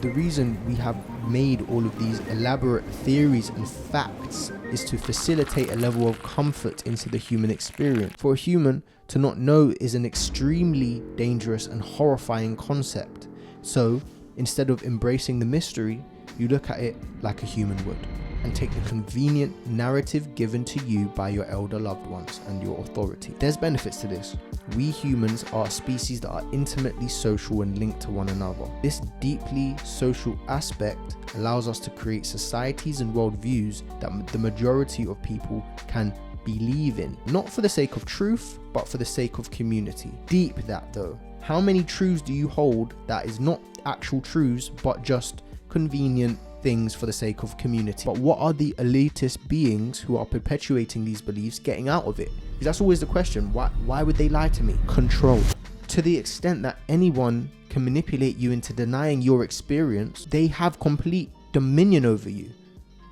The reason we have made all of these elaborate theories and facts is to facilitate a level of comfort into the human experience. For a human to not know is an extremely dangerous and horrifying concept. So instead of embracing the mystery, you look at it like a human would and take the convenient narrative given to you by your elder loved ones and your authority. There's benefits to this. We humans are a species that are intimately social and linked to one another. This deeply social aspect allows us to create societies and worldviews that the majority of people can believe in, not for the sake of truth, but for the sake of community. Deep that though. How many truths do you hold that is not actual truths, but just convenient things for the sake of community? But what are the elitist beings who are perpetuating these beliefs getting out of it? Because that's always the question. Why would they lie to me? Control. To the extent that anyone can manipulate you into denying your experience, they have complete dominion over you,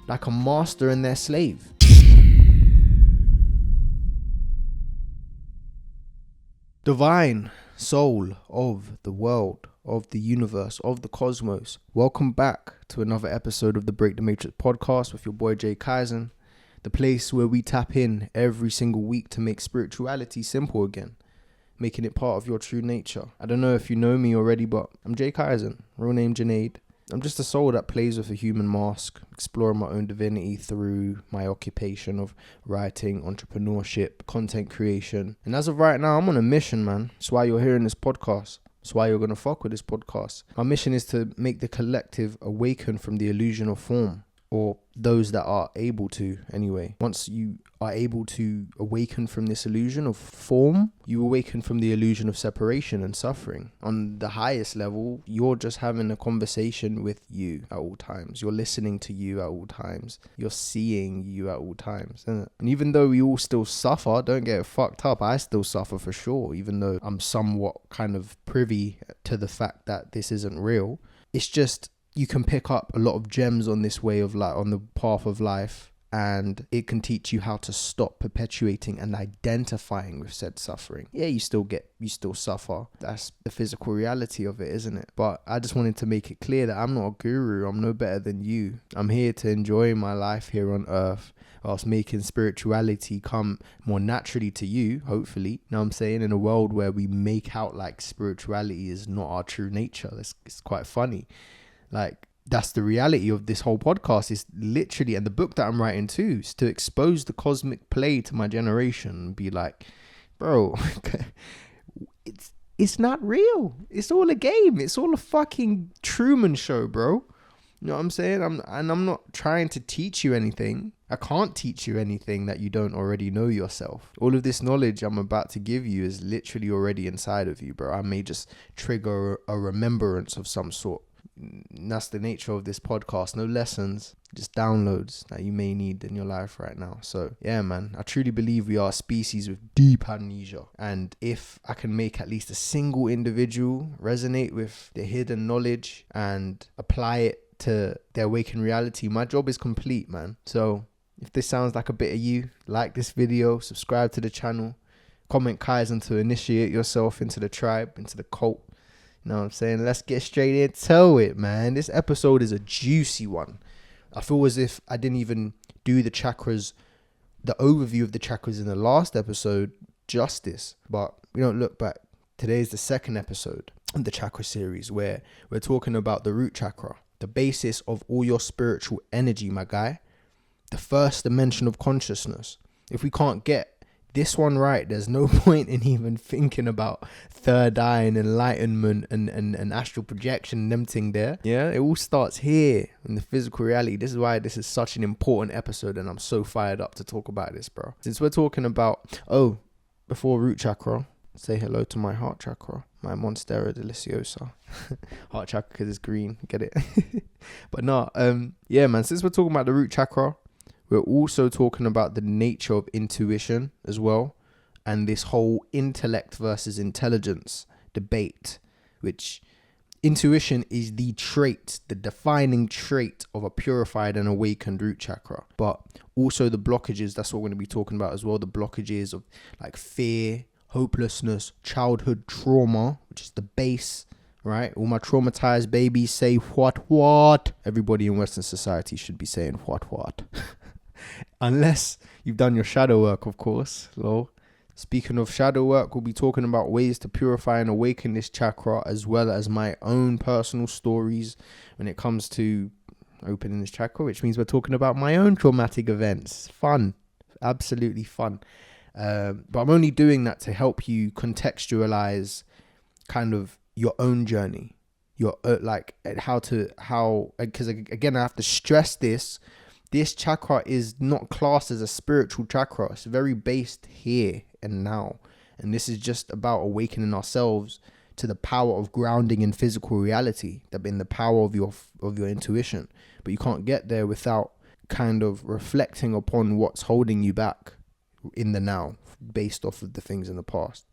like a master and their slave. Divine soul of the world, of the universe, of the cosmos. Welcome back to another episode of the Break the Matrix podcast with your boy Kaizen, the place where we tap in every single week to make spirituality simple again, making it part of your true nature. I don't know if you know me already, but I'm Kaizen, real name Junaid. I'm just a soul that plays with a human mask, exploring my own divinity through my occupation of writing, entrepreneurship, content creation. And as of right now, I'm on a mission, man. That's why you're hearing this podcast. That's why you're going to fuck with this podcast. My mission is to make the collective awaken from the illusion of form, or those that are able to anyway. Once you are able to awaken from this illusion of form, you awaken from the illusion of separation and suffering. On the highest level, you're just having a conversation with you at all times. You're listening to you at all times. You're seeing you at all times, isn't it? And even though we all still suffer, don't get it fucked up, I still suffer for sure, even though I'm somewhat kind of privy to the fact that this isn't real. It's just, you can pick up a lot of gems on this way of life, on the path of life, and it can teach you how to stop perpetuating and identifying with said suffering. Yeah, you still suffer. That's the physical reality of it, isn't it? But I just wanted to make it clear that I'm not a guru. I'm no better than you. I'm here to enjoy my life here on earth, whilst making spirituality come more naturally to you, hopefully. You know what I'm saying? In a world where we make out like spirituality is not our true nature. It's quite funny. Like, that's the reality of this whole podcast, is literally, and the book that I'm writing too, is to expose the cosmic play to my generation and be like, bro, it's not real. It's all a game. It's all a fucking Truman show, bro. You know what I'm saying? I'm not trying to teach you anything. I can't teach you anything that you don't already know yourself. All of this knowledge I'm about to give you is literally already inside of you, bro. I may just trigger a remembrance of some sort. And that's the nature of this podcast. No lessons, just downloads that you may need in your life right now. So yeah, man, I truly believe we are a species with deep amnesia, and if I can make at least a single individual resonate with the hidden knowledge and apply it to their waking reality, my job is complete, man. So if this sounds like a bit of you, like this video, subscribe to the channel, comment Kaizen to initiate yourself into the tribe, into the cult. You know what I'm saying? Let's get straight into it, man. This episode is a juicy one. I feel as if I didn't even do the chakras, the overview of the chakras in the last episode justice. But we don't look back. Today is the second episode of the chakra series, where we're talking about the root chakra, the basis of all your spiritual energy, my guy. The first dimension of consciousness. If we can't get this one right, there's no point in even thinking about third eye and enlightenment and astral projection and them thing there. Yeah, it all starts here in the physical reality. This is why this is such an important episode, and I'm so fired up to talk about this, bro. Since we're talking about, before root chakra, say hello to my heart chakra, my Monstera Deliciosa. Heart chakra because it's green, get it? But no, yeah, man, since we're talking about the root chakra, we're also talking about the nature of intuition as well, and this whole intellect versus intelligence debate, which intuition is the trait, the defining trait of a purified and awakened root chakra. But also the blockages, that's what we're going to be talking about as well, the blockages of like fear, hopelessness, childhood trauma, which is the base, right? All my traumatized babies say what? Everybody in Western society should be saying what? Unless you've done your shadow work, of course. Lol. Speaking of shadow work, we'll be talking about ways to purify and awaken this chakra, as well as my own personal stories when it comes to opening this chakra, which means we're talking about my own traumatic events. Fun. Absolutely fun. But I'm only doing that to help you contextualize kind of your own journey. Your because again, I have to stress this. This chakra is not classed as a spiritual chakra. It's very based here and now. And this is just about awakening ourselves to the power of grounding in physical reality, in the power of your intuition. But you can't get there without kind of reflecting upon what's holding you back in the now, based off of the things in the past,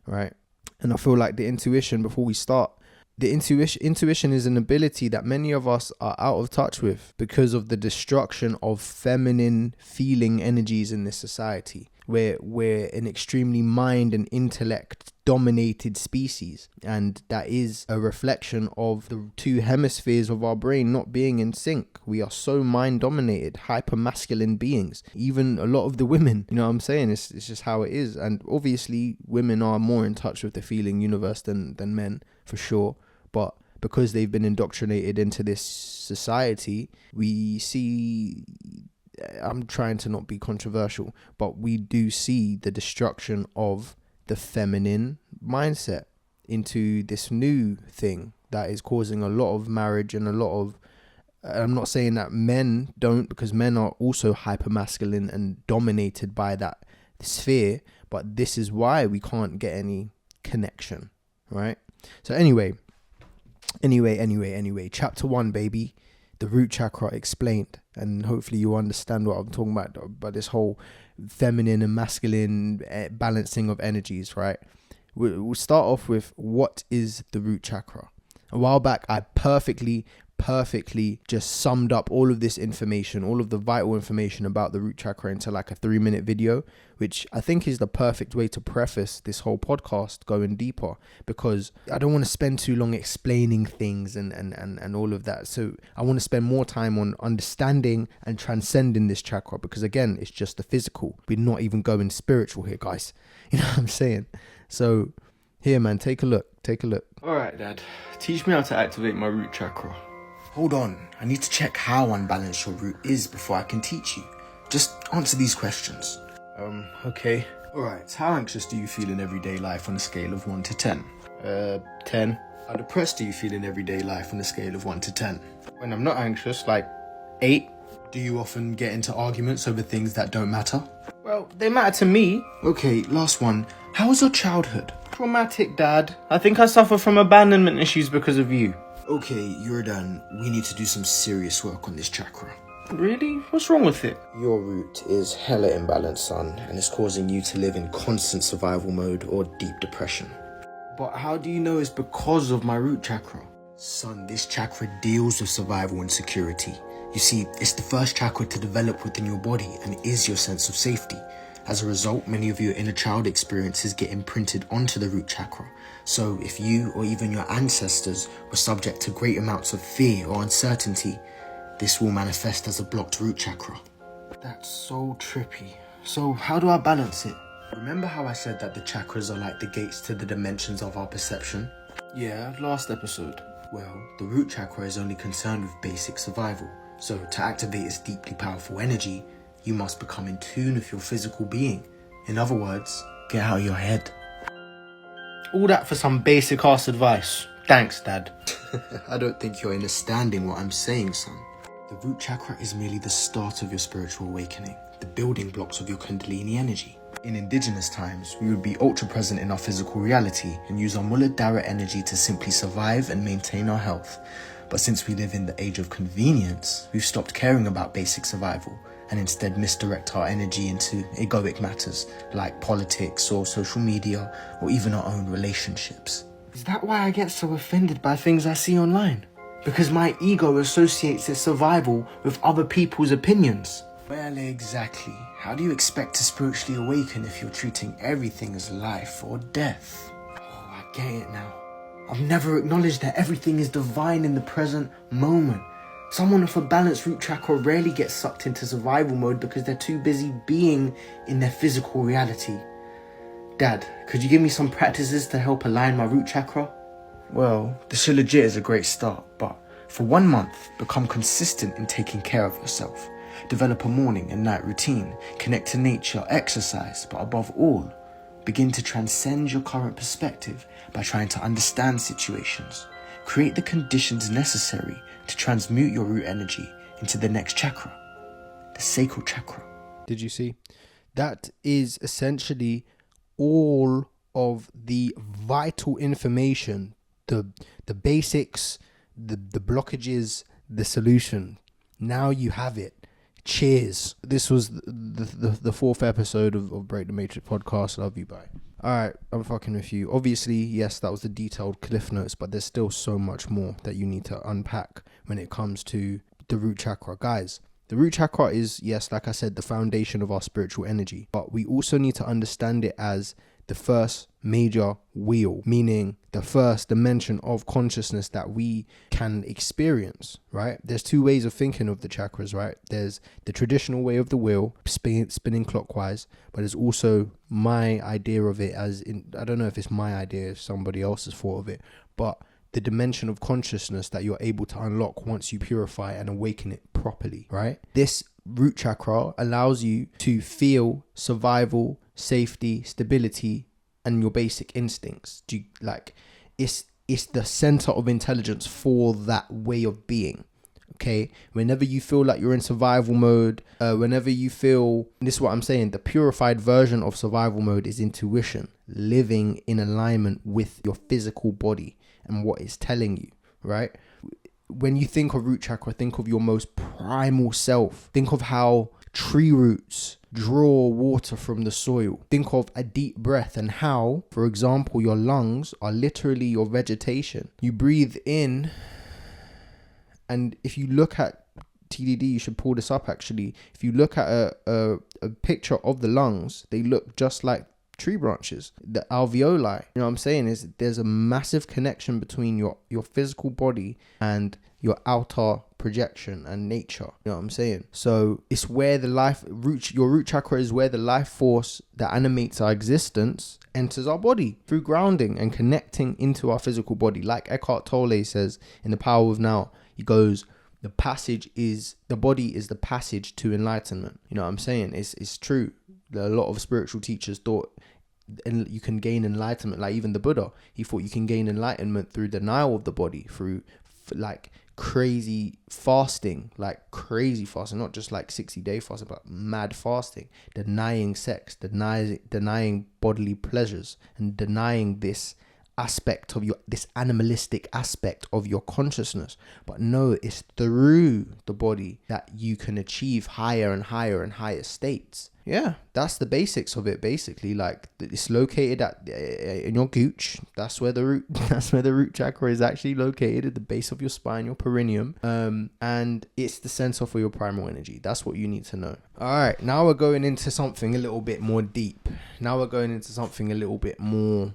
right? And I feel like the intuition, before we start, the intuition is an ability that many of us are out of touch with because of the destruction of feminine feeling energies in this society. We're an extremely mind and intellect dominated species, and that is a reflection of the two hemispheres of our brain not being in sync. We are so mind dominated, hyper masculine beings. Even a lot of the women, you know what I'm saying? It's just how it is. And obviously women are more in touch with the feeling universe than men, for sure. But because they've been indoctrinated into this society, we see, I'm trying to not be controversial, but we do see the destruction of the feminine mindset into this new thing that is causing a lot of marriage and a lot of, I'm not saying that men don't, because men are also hyper masculine and dominated by that sphere, but this is why we can't get any connection, right? So anyway, chapter 1, baby, the root chakra explained, and hopefully you understand what I'm talking about this whole feminine and masculine balancing of energies, right? We'll start off with, what is the root chakra? A while back, I perfectly just summed up all of this information, all of the vital information about the root chakra into like a 3-minute video, which I think is the perfect way to preface this whole podcast going deeper, because I don't want to spend too long explaining things and all of that. So I want to spend more time on understanding and transcending this chakra, because again, it's just the physical. We're not even going spiritual here, guys. You know what I'm saying? So here, man, take a look. All right, Dad, teach me how to activate my root chakra. Hold on, I need to check how unbalanced your root is before I can teach you. Just answer these questions. Okay. Alright, how anxious do you feel in everyday life on a scale of 1 to 10? 10. How depressed do you feel in everyday life on a scale of 1 to 10? When I'm not anxious, like 8. Do you often get into arguments over things that don't matter? Well, they matter to me. Okay, last one. How was your childhood? Traumatic, Dad. I think I suffer from abandonment issues because of you. Okay, you're done. We need to do some serious work on this chakra. Really? What's wrong with it? Your root is hella imbalanced, son, and it's causing you to live in constant survival mode or deep depression. But how do you know it's because of my root chakra? Son, this chakra deals with survival and security. You see, it's the first chakra to develop within your body and is your sense of safety. As a result, many of your inner child experiences get imprinted onto the root chakra. So if you or even your ancestors were subject to great amounts of fear or uncertainty, this will manifest as a blocked root chakra. That's so trippy. So how do I balance it? Remember how I said that the chakras are like the gates to the dimensions of our perception? Yeah, last episode. Well, the root chakra is only concerned with basic survival. So to activate its deeply powerful energy, you must become in tune with your physical being. In other words, get out of your head. All that for some basic ass advice. Thanks, Dad. I don't think you're understanding what I'm saying, son. The root chakra is merely the start of your spiritual awakening, the building blocks of your Kundalini energy. In indigenous times, we would be ultra present in our physical reality and use our Muladhara energy to simply survive and maintain our health. But since we live in the age of convenience, we've stopped caring about basic survival and instead misdirect our energy into egoic matters like politics or social media or even our own relationships. Is that why I get so offended by things I see online? Because my ego associates its survival with other people's opinions. Well, exactly. How do you expect to spiritually awaken if you're treating everything as life or death? Oh, I get it now. I've never acknowledged that everything is divine in the present moment. Someone with a balanced root chakra rarely gets sucked into survival mode because they're too busy being in their physical reality. Dad, could you give me some practices to help align my root chakra? Well, the Shilajit is a great start, but for 1 month, become consistent in taking care of yourself. Develop a morning and night routine, connect to nature, exercise, but above all, begin to transcend your current perspective by trying to understand situations. Create the conditions necessary to transmute your root energy into the next chakra, the sacral chakra. Did you see? That is essentially all of the vital information, the basics, the blockages, the solution. Now you have it. Cheers. This was the 4th episode of Break the Matrix podcast. Love you, bye. Alright, I'm fucking with you. Obviously, yes, that was the detailed cliff notes, but there's still so much more that you need to unpack when it comes to the root chakra. Guys, the root chakra is, yes, like I said, the foundation of our spiritual energy, but we also need to understand it as the first major wheel, meaning the first dimension of consciousness that we can experience, right? There's 2 ways of thinking of the chakras, right? There's the traditional way of the wheel, spinning clockwise, but there's also my idea of it as in, I don't know if it's my idea, if somebody else has thought of it, but the dimension of consciousness that you're able to unlock once you purify and awaken it properly, right? This root chakra allows you to feel survival, safety, stability, and your basic instincts. It's the center of intelligence for that way of being. Okay, whenever you feel like you're in survival mode, whenever you feel, this is what I'm saying, the purified version of survival mode is intuition, living in alignment with your physical body and what it's telling you, right? When you think of root chakra, think of your most primal self. Think of how tree roots draw water from the soil. Think of a deep breath and how, for example, your lungs are literally your vegetation. You breathe in, and if you look at TDD, you should pull this up actually. If you look at a picture of the lungs, they look just like tree branches. The alveoli, you know what I'm saying, is there's a massive connection between your physical body and your outer projection and nature. You know what I'm saying? So it's where your root chakra is where the life force that animates our existence enters our body through grounding and connecting into our physical body. Like Eckhart Tolle says in The Power of Now, he goes, the body is the passage to enlightenment. You know what I'm saying? It's true. A lot of spiritual teachers thought you can gain enlightenment, like even the Buddha, he thought you can gain enlightenment through denial of the body, through like crazy fasting, not just like 60-day fasting, but mad fasting, denying sex, denying bodily pleasures, and denying this aspect of this animalistic aspect of your consciousness. But no, it's through the body that you can achieve higher and higher and higher states. Yeah, that's the basics of it. Basically, like it's located in your gooch. That's where the root chakra is actually located, at the base of your spine, your perineum. And it's the center for your primal energy. That's what you need to know. All right, now we're going into something a little bit more deep. Now we're going into something a little bit more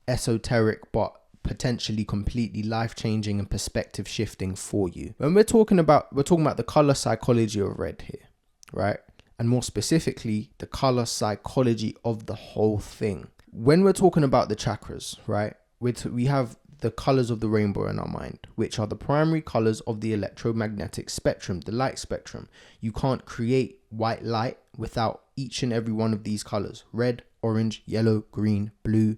esoteric, but potentially completely life-changing and perspective shifting for you. When we're talking about the color psychology of red here, right? And more specifically, the color psychology of the whole thing. When we're talking about the chakras, right? We have the colors of the rainbow in our mind, which are the primary colors of the electromagnetic spectrum, the light spectrum. You can't create white light without each and every one of these colors: red, orange, yellow, green, blue,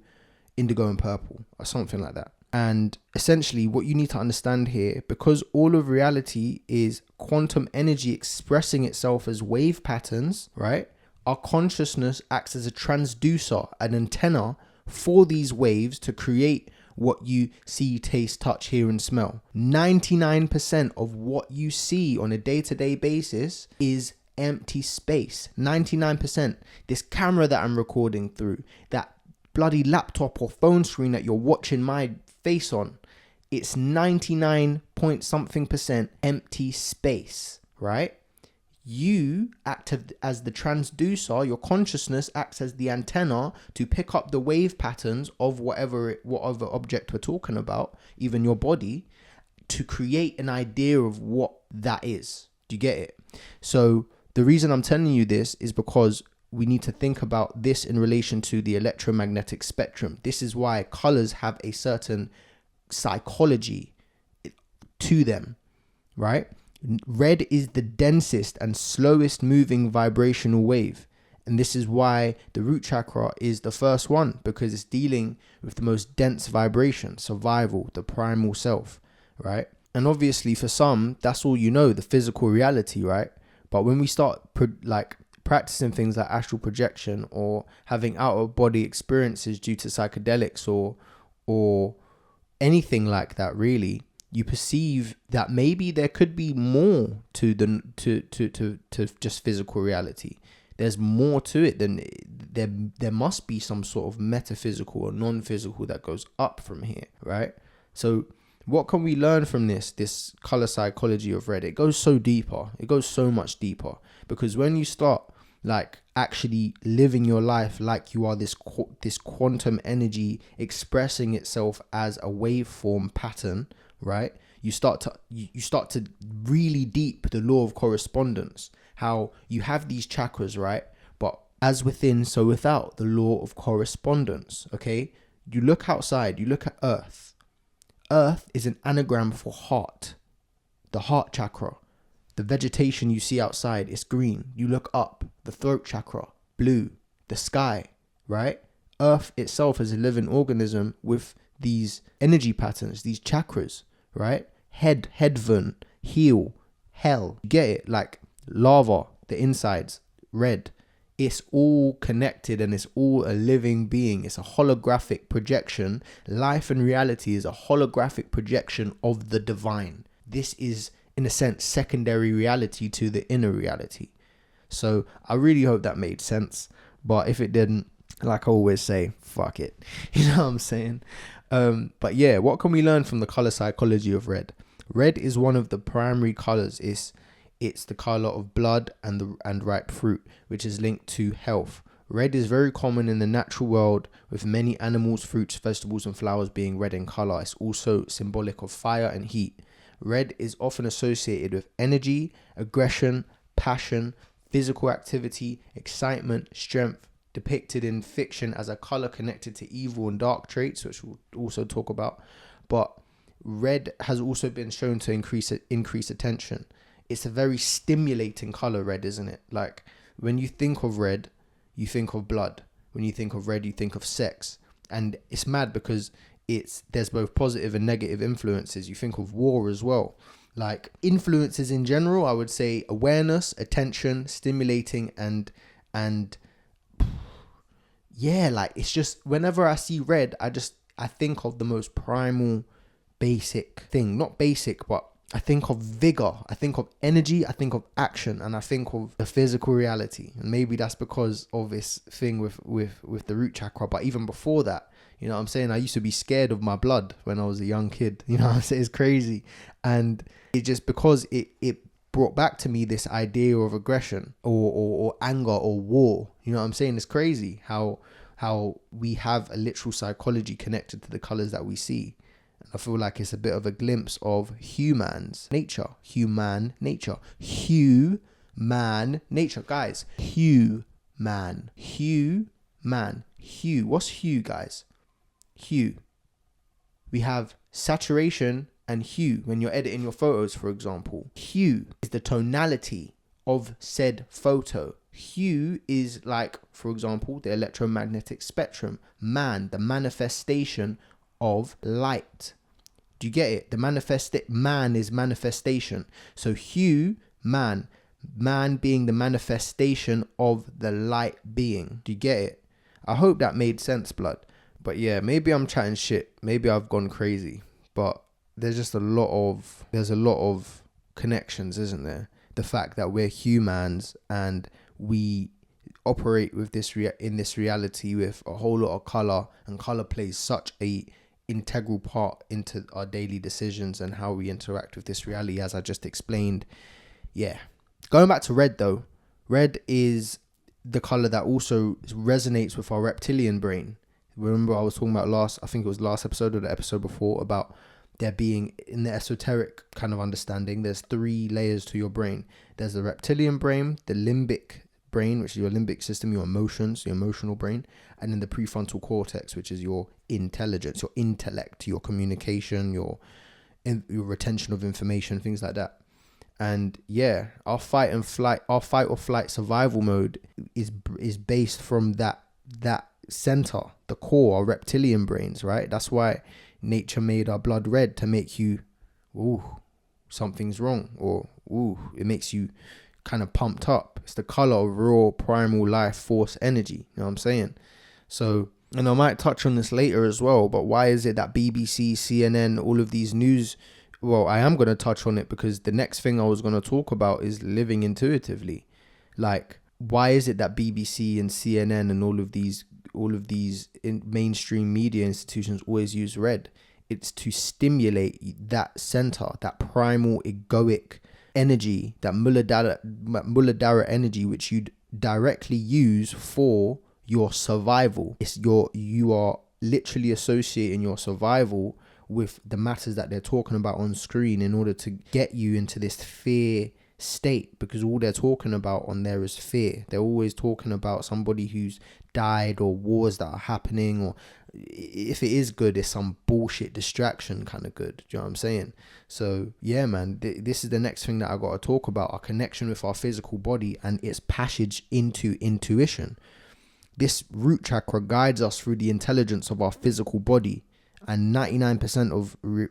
indigo, and purple, or something like that. And essentially what you need to understand here, because all of reality is quantum energy expressing itself as wave patterns, right? Our consciousness acts as a transducer, an antenna for these waves to create what you see, taste, touch, hear, and smell. 99% of what you see on a day-to-day basis is empty space. 99%. This camera that I'm recording through, that bloody laptop or phone screen that you're watching my face on, it's 99 point something % empty space, right? You act as the transducer. Your consciousness acts as the antenna to pick up the wave patterns of whatever object we're talking about, even your body, to create an idea of what that is. Do you get it? So the reason I'm telling you this is because we need to think about this in relation to the electromagnetic spectrum. This is why colors have a certain psychology to them, right? Red is the densest and slowest moving vibrational wave. And this is why the root chakra is the first one, because it's dealing with the most dense vibration, survival, the primal self, right? And obviously for some, that's all you know, the physical reality, right? But when we start practicing things like astral projection or having out of body experiences due to psychedelics or anything like that, really, you perceive that maybe there could be more to just physical reality. There's more to it than there must be some sort of metaphysical or non-physical that goes up from here, right? So what can we learn from this color psychology of red? It goes so deeper. It goes so much deeper, because when you start like actually living your life like you are this quantum energy expressing itself as a waveform pattern, right? You start to really deep the law of correspondence, how you have these chakras, right? But as within, so without, the law of correspondence, okay? You look outside, you look at Earth. Earth is an anagram for heart, the heart chakra. The vegetation you see outside is green. You look up, the throat chakra, blue, the sky, right? Earth itself is a living organism with these energy patterns, these chakras, right? Heaven, heel, hell. You get it? Like lava, the insides, red. It's all connected and it's all a living being. It's a holographic projection. Life and reality is a holographic projection of the divine. This is, in a sense, secondary reality to the inner reality. So I really hope that made sense. But if it didn't, like I always say, fuck it. You know what I'm saying? But yeah, what can we learn from the color psychology of red? Red is one of the primary colors. It's the color of blood and ripe fruit, which is linked to health. Red is very common in the natural world, with many animals, fruits, vegetables, and flowers being red in color. It's also symbolic of fire and heat. Red is often associated with energy, aggression, passion, physical activity, excitement, strength, depicted in fiction as a color connected to evil and dark traits, which we'll also talk about. But red has also been shown to increase attention. It's a very stimulating color, red, isn't it? Like when you think of red, you think of blood. When you think of red, you think of sex. And it's mad because there's both positive and negative influences. You think of war as well. Like influences in general, I would say awareness, attention, stimulating, and yeah, like it's just whenever I see red, I think of the most primal, basic thing. Not basic, but I think of vigor, I think of energy, I think of action, and I think of the physical reality. And maybe that's because of this thing with the root chakra. But even before that, you know what I'm saying? I used to be scared of my blood when I was a young kid. You know what I'm saying? It's crazy. And it just because it brought back to me this idea of aggression or anger or war. You know what I'm saying? It's crazy how we have a literal psychology connected to the colors that we see. I feel like it's a bit of a glimpse of human nature. Guys, human. What's hue, guys? Hue. We have saturation and hue when you're editing your photos, for example. Hue is the tonality of said photo. Hue is like, for example, the electromagnetic spectrum. The manifestation of light. Do you get it? Man is manifestation. So hue, man being the manifestation of the light being. Do you get it? I hope that made sense, blood. But yeah, maybe I'm chatting shit. Maybe I've gone crazy. But there's a lot of connections, isn't there? The fact that we're humans and we operate with in this reality with a whole lot of color, and color plays such a integral part into our daily decisions and how we interact with this reality, as I just explained. Yeah, Going back to red though, red is the color that also resonates with our reptilian brain. Remember I was talking about I think it was last episode or the episode before, about there being, in the esoteric kind of understanding, there's 3 layers to your brain. There's the reptilian brain, the limbic brain, which is your limbic system, your emotions, your emotional brain, and then the prefrontal cortex, which is your intelligence, your intellect, your communication, your retention of information, things like that. And yeah, our fight or flight survival mode is based from that center, the core, our reptilian brains, right? That's why nature made our blood red, to make you, ooh, something's wrong, or ooh, it makes you kind of pumped up. It's the color of raw primal life force energy. You know what I'm saying? So, and I might touch on this later as well, but why is it that BBC, CNN, all of these news, well, I am going to touch on it because the next thing I was going to talk about is living intuitively. Like, why is it that BBC and CNN and all of these mainstream media institutions always use red? It's to stimulate that center, that primal egoic energy, that Muladhara energy, which you directly use for your survival. You are literally associating your survival with the matters that they're talking about on screen in order to get you into this fear state, because all they're talking about on there is fear. They're always talking about somebody who's died or wars that are happening, or if it is good, it's some bullshit distraction kind of good. Do you know what I'm saying? So yeah, man, this is the next thing that I got to talk about: our connection with our physical body and its passage into intuition. This root chakra guides us through the intelligence of our physical body, and 99%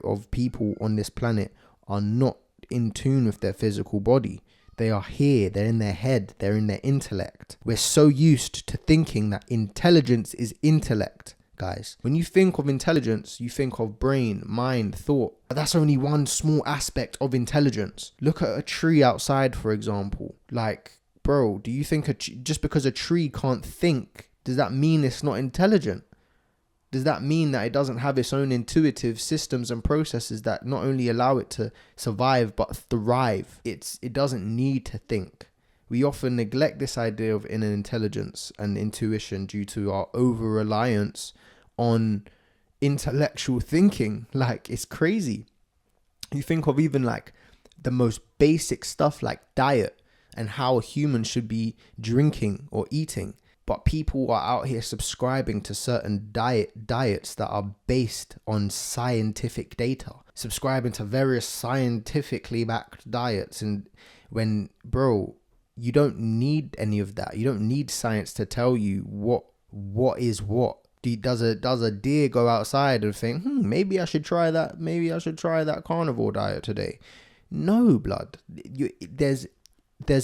of people on this planet are not in tune with their physical body. They are here, they're in their head, they're in their intellect. We're so used to thinking that intelligence is intellect, guys. When you think of intelligence, you think of brain, mind, thought. But that's only one small aspect of intelligence. Look at a tree outside, for example. Like, bro, do you think just because a tree can't think, does that mean it's not intelligent? Does that mean that it doesn't have its own intuitive systems and processes that not only allow it to survive but thrive? It doesn't need to think. We often neglect this idea of inner intelligence and intuition due to our over-reliance on intellectual thinking. Like, it's crazy. You think of even like the most basic stuff like diet and how a human should be drinking or eating. But people are out here subscribing to certain diets that are based on scientific data, subscribing to various scientifically backed diets. And when, bro, you don't need any of that. You don't need science to tell you what is what. Does a deer go outside and think, maybe I should try that? Maybe I should try that carnivore diet today. No, blood. There's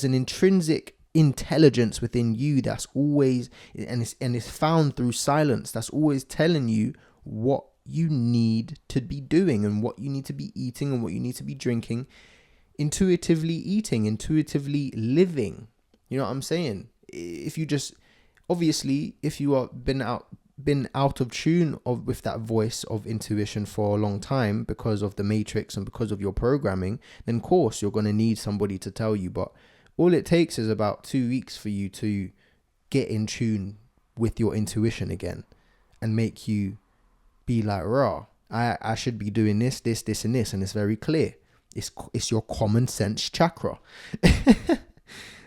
an intrinsic intelligence within you that's always, and it's found through silence, that's always telling you what you need to be doing and what you need to be eating and what you need to be drinking, intuitively eating, intuitively living. You know what I'm saying? If you just, obviously, if you are been out of tune with that voice of intuition for a long time because of the matrix and because of your programming, then of course you're going to need somebody to tell you. But all it takes is about 2 weeks for you to get in tune with your intuition again and make you be like, rah, I should be doing this, and this. And it's very clear. It's your common sense chakra.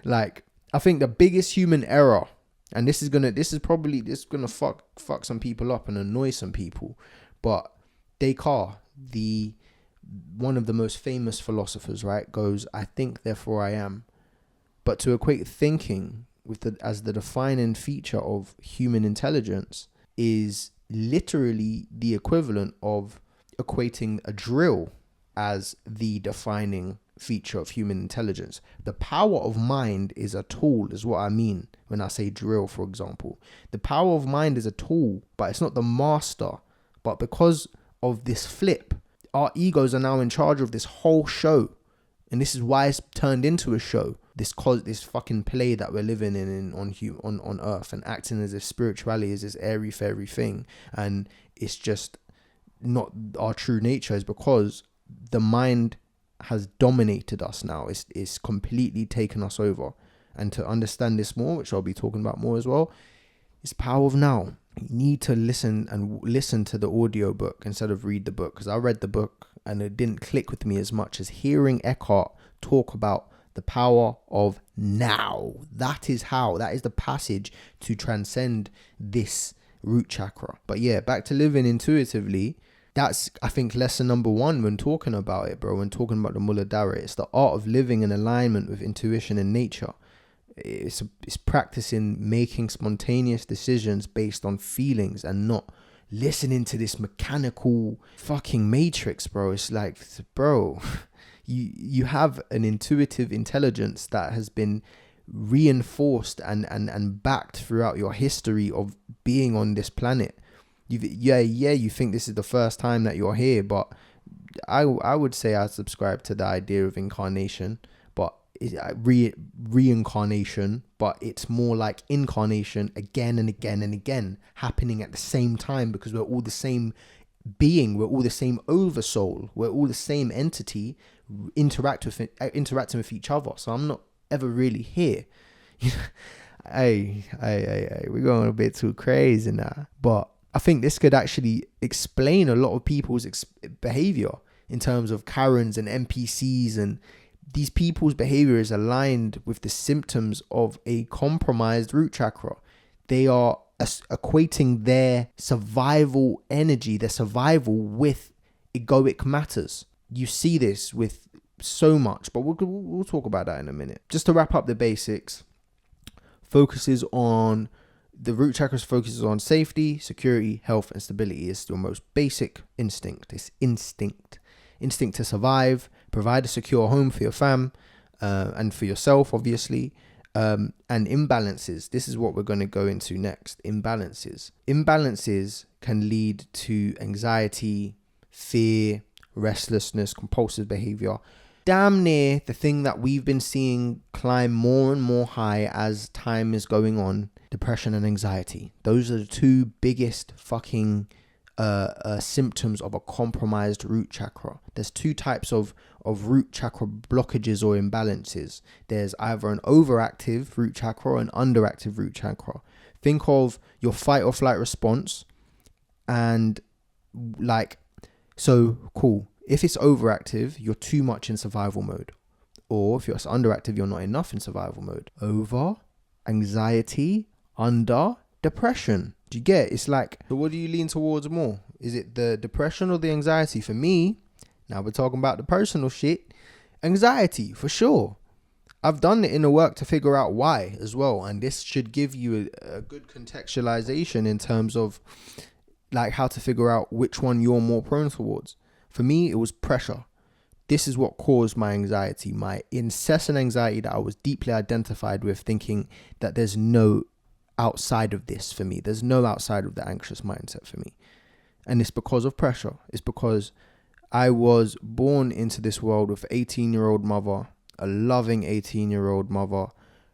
Like, I think the biggest human error, and this is gonna fuck some people up and annoy some people, but Descartes, one of the most famous philosophers, right, goes, I think, therefore I am. But to equate thinking as the defining feature of human intelligence is literally the equivalent of equating a drill as the defining feature of human intelligence. The power of mind is a tool, is what I mean when I say drill, for example. The power of mind is a tool, but it's not the master. But because of this flip, our egos are now in charge of this whole show. And this is why it's turned into a show. This fucking play that we're living in on Earth, and acting as if spirituality is this airy fairy thing, and it's just not our true nature, is because the mind has dominated us now. It's completely taken us over. And to understand this more, which I'll be talking about more as well, is power of now. You need to listen to the audio book instead of read the book, because I read the book and it didn't click with me as much as hearing Eckhart talk about the power of now. That is the passage to transcend this root chakra. But yeah, back to living intuitively. That's, I think, lesson number 1 when talking about it, bro. When talking about the Muladhara, it's the art of living in alignment with intuition and nature. It's practicing making spontaneous decisions based on feelings and not listening to this mechanical fucking matrix, bro. It's like, bro, you have an intuitive intelligence that has been reinforced and backed throughout your history of being on this planet. You think this is the first time that you're here, but I would say I subscribe to the idea of incarnation, but reincarnation, but it's more like incarnation again and again and again, happening at the same time, because we're all the same being, we're all the same oversoul, we're all the same entity interacting with each other. So I'm not ever really here. Hey, we're going a bit too crazy now, but I think this could actually explain a lot of people's behavior in terms of Karens and NPCs, and these people's behavior is aligned with the symptoms of a compromised root chakra. They are equating their survival energy, their survival, with egoic matters. You see this with so much, but we'll talk about that in a minute. Just to wrap up the basics, the root chakras focuses on safety, security, health, and stability. It's your most basic instinct. It's instinct to survive, provide a secure home for your fam, and for yourself, obviously. And imbalances. This is what we're going to go into next. Imbalances can lead to anxiety, fear, restlessness, compulsive behavior. Damn near the thing that we've been seeing climb more and more high as time is going on. Depression and anxiety. Those are the 2 biggest fucking symptoms of a compromised root chakra. There's 2 types of root chakra blockages or imbalances. There's either an overactive root chakra or an underactive root chakra. Think of your fight or flight response, and cool. If it's overactive, you're too much in survival mode. Or if you're underactive, you're not enough in survival mode. Over, anxiety, under, depression. Do you get? It's like, so what do you lean towards more? Is it the depression or the anxiety? For me, now we're talking about the personal shit, anxiety for sure. I've done the inner work to figure out why as well, and this should give you a good contextualization in terms of like how to figure out which one you're more prone towards. For me, it was pressure. This is what caused my anxiety, my incessant anxiety that I was deeply identified with, thinking that there's no outside of this for me. There's no outside of the anxious mindset for me. And it's because of pressure. It's because I was born into this world with an 18-year-old mother, a loving 18-year-old mother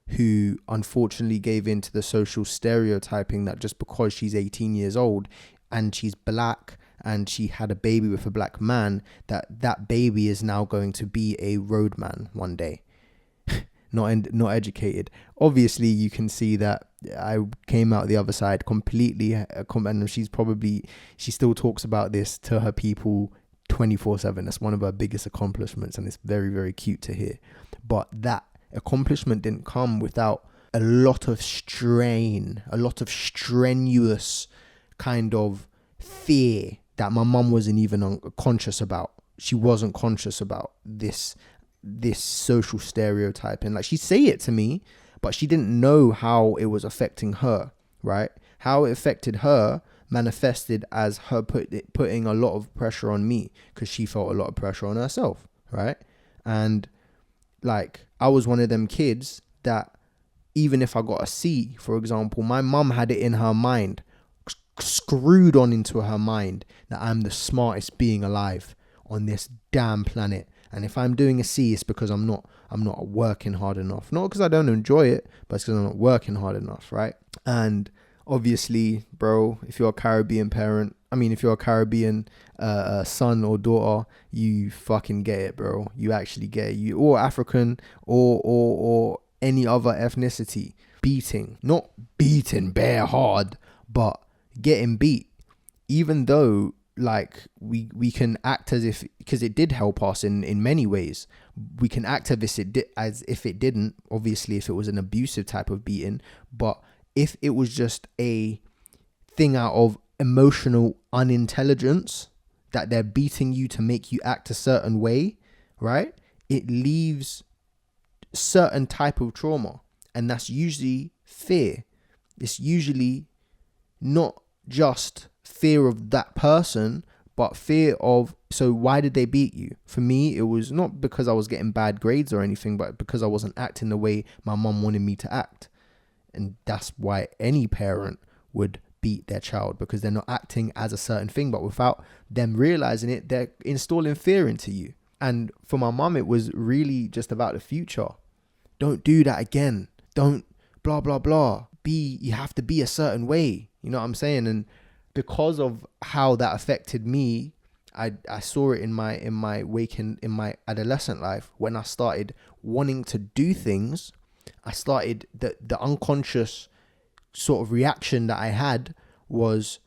who unfortunately gave in to the social stereotyping that just because she's 18 years old and she's black and she had a baby with a black man, that baby is now going to be a roadman one day. Not educated. Obviously, you can see that I came out the other side completely, and she still talks about this to her people 24/7. That's one of her biggest accomplishments, and it's very, very cute to hear. But that accomplishment didn't come without a lot of strain, a lot of strenuous kind of fear that my mum wasn't even conscious about. She wasn't conscious about this social stereotyping. Like, she'd say it to me, but she didn't know how it was affecting her, right? How it affected her manifested as her putting a lot of pressure on me, because she felt a lot of pressure on herself, right? And like, I was one of them kids that even if I got a C, for example, my mum had it in her mind, screwed on into her mind, that I'm the smartest being alive on this damn planet. And if I'm doing a C, it's because I'm not working hard enough. Not because I don't enjoy it, but it's because I'm not working hard enough, right? And obviously, bro, if you're a Caribbean parent, if you're a Caribbean son or daughter, you fucking get it, bro. You actually get it. You, or African, or any other ethnicity, beating, not beating bare hard, but getting beat, even though like we can act as if, because it did help us in many ways, we can act as if it didn't, obviously, if it was an abusive type of beating. But if it was just a thing out of emotional unintelligence, that they're beating you to make you act a certain way, right, it leaves certain type of trauma, and that's usually fear. It's usually not just fear of that person, but fear of, so why did they beat you? For me, it was not because I was getting bad grades or anything, but because I wasn't acting the way my mum wanted me to act. And that's why any parent would beat their child, because they're not acting as a certain thing, but without them realizing it, they're installing fear into you. And for my mum, it was really just about the future. Don't do that again. Don't blah, blah, blah. You have to be a certain way. You know what I'm saying? And because of how that affected me, I saw it in my adolescent life, when I started wanting to do things. I started, the unconscious sort of reaction that I had was,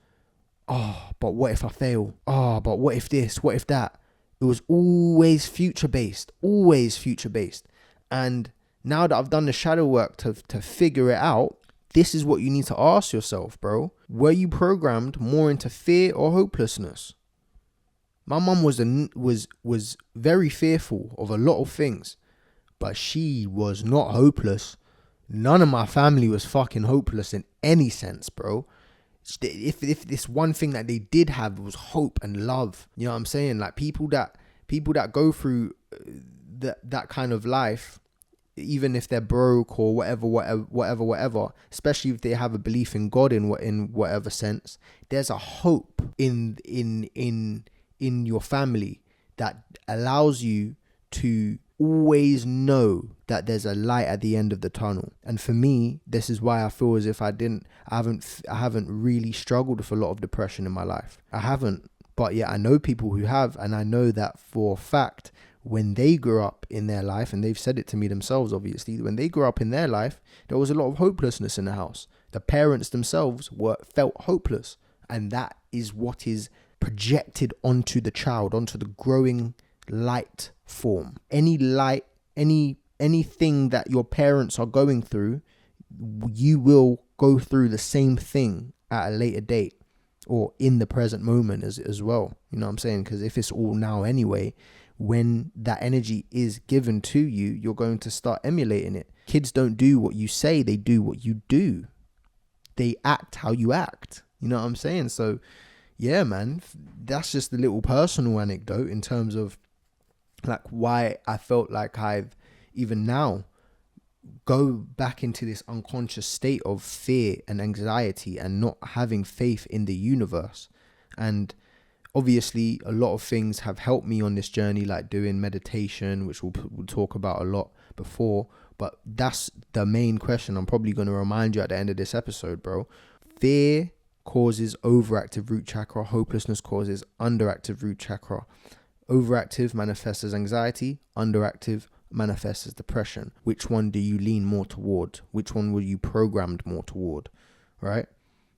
oh, but what if I fail? Oh, but what if this? What if that? It was always future based. And now that I've done the shadow work to figure it out, this is what you need to ask yourself, bro. Were you programmed more into fear or hopelessness? My mum was very fearful of a lot of things, but she was not hopeless. None of my family was fucking hopeless in any sense, bro. If this one thing that they did have was hope and love, you know what I'm saying? Like people that go through that kind of life, even if they're broke or whatever, especially if they have a belief in God in whatever sense, there's a hope in your family that allows you to always know that there's a light at the end of the tunnel. And for me, this is why I feel as if I haven't really struggled with a lot of depression in my life. I haven't, but yeah, I know people who have, and I know that for a fact, when they grew up in their life, and they've said it to me themselves, obviously, when they grew up in their life, there was a lot of hopelessness in the house. The parents themselves felt hopeless, and that is what is projected onto the child, onto the growing light form. Any light, anything that your parents are going through, you will go through the same thing at a later date, or in the present moment as well. You know what I'm saying? Because if it's all now anyway, when that energy is given to you, you're going to start emulating it. Kids don't do what you say, they do what you do. They act how you act. You know what I'm saying? So yeah, man, that's just a little personal anecdote in terms of like why I felt like I've even now go back into this unconscious state of fear and anxiety and not having faith in the universe. And obviously a lot of things have helped me on this journey, like doing meditation, which we'll talk about a lot before, but that's the main question I'm probably going to remind you at the end of this episode, bro. Fear causes overactive root chakra. Hopelessness causes underactive root chakra. Overactive manifests as anxiety. Underactive manifests as depression. Which one do you lean more toward? Which one were you programmed more toward? Right?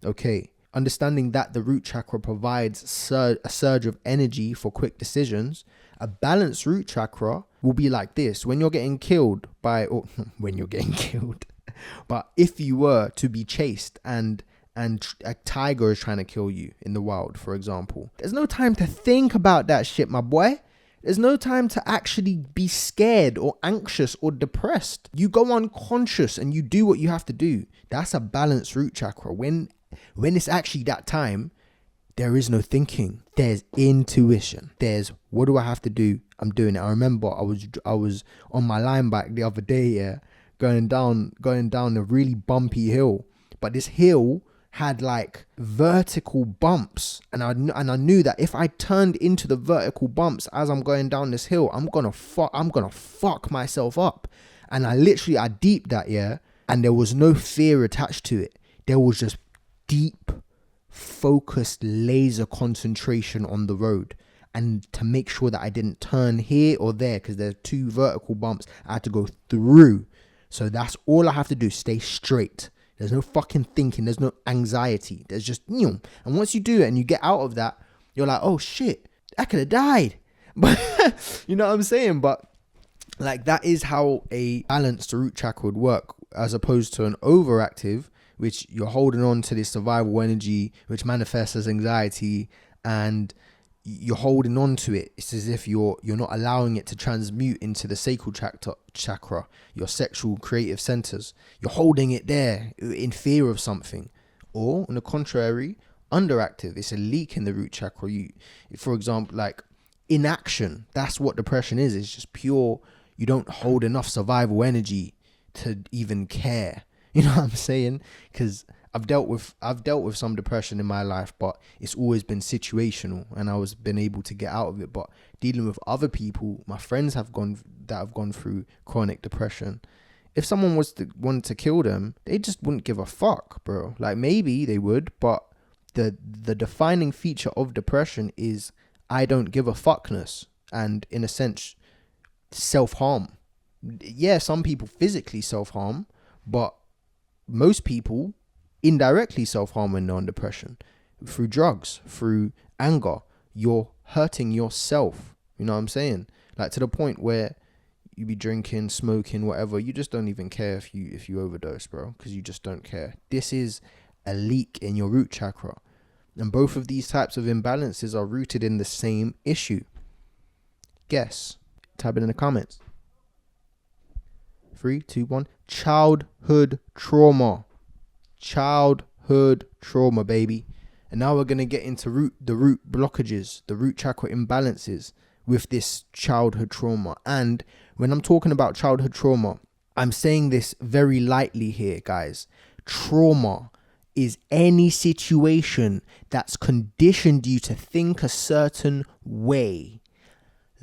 Okay. Understanding that the root chakra provides a surge of energy for quick decisions, a balanced root chakra will be like this. When you're getting killed but if you were to be chased and a tiger is trying to kill you in the wild, for example, there's no time to think about that shit, my boy. There's no time to actually be scared or anxious or depressed. You go unconscious and you do what you have to do. That's a balanced root chakra. When it's actually that time, there is no thinking. There's intuition. There's, what do I have to do? I'm doing it. I remember I was on my line bike the other day, yeah, going down a really bumpy hill. But this hill had like vertical bumps, and I knew that if I turned into the vertical bumps as I'm going down this hill, I'm gonna fuck myself up. And I deeped that, yeah, and there was no fear attached to it. There was just deep, focused laser concentration on the road, and to make sure that I didn't turn here or there, because there's 2 vertical bumps I had to go through. So that's all I have to do, stay straight. There's no fucking thinking, there's no anxiety, there's just, and once you do it and you get out of that, you're like, oh shit, I could have died. But you know what I'm saying? But like, that is how a balanced root chakra would work, as opposed to an overactive, which you're holding on to this survival energy, which manifests as anxiety, and you're holding on to it. It's as if you're not allowing it to transmute into the sacral chakra, your sexual creative centers. You're holding it there in fear of something. Or on the contrary, underactive, it's a leak in the root chakra. For example, like inaction, that's what depression is. It's just pure, you don't hold enough survival energy to even care. You know what I'm saying? Because I've dealt with some depression in my life, but it's always been situational, and I was been able to get out of it. But dealing with other people, my friends have gone through chronic depression. If someone wanted to kill them, they just wouldn't give a fuck, bro. Like, maybe they would, but the defining feature of depression is I don't give a fuckness, and in a sense, self-harm. Yeah, some people physically self-harm, but most people indirectly self-harm when they're on depression, through drugs, through anger. You're hurting yourself. You know what I'm saying? Like, to the point where you be drinking, smoking, whatever, you just don't even care if you overdose, bro, because you just don't care. This is a leak in your root chakra, and both of these types of imbalances are rooted in the same issue. Guess. Type it in the comments. 3, 2, 1. Childhood trauma. Childhood trauma, baby. And now we're going to get into the root blockages, the root chakra imbalances with this childhood trauma. And when I'm talking about childhood trauma, I'm saying this very lightly here, guys. Trauma is any situation that's conditioned you to think a certain way.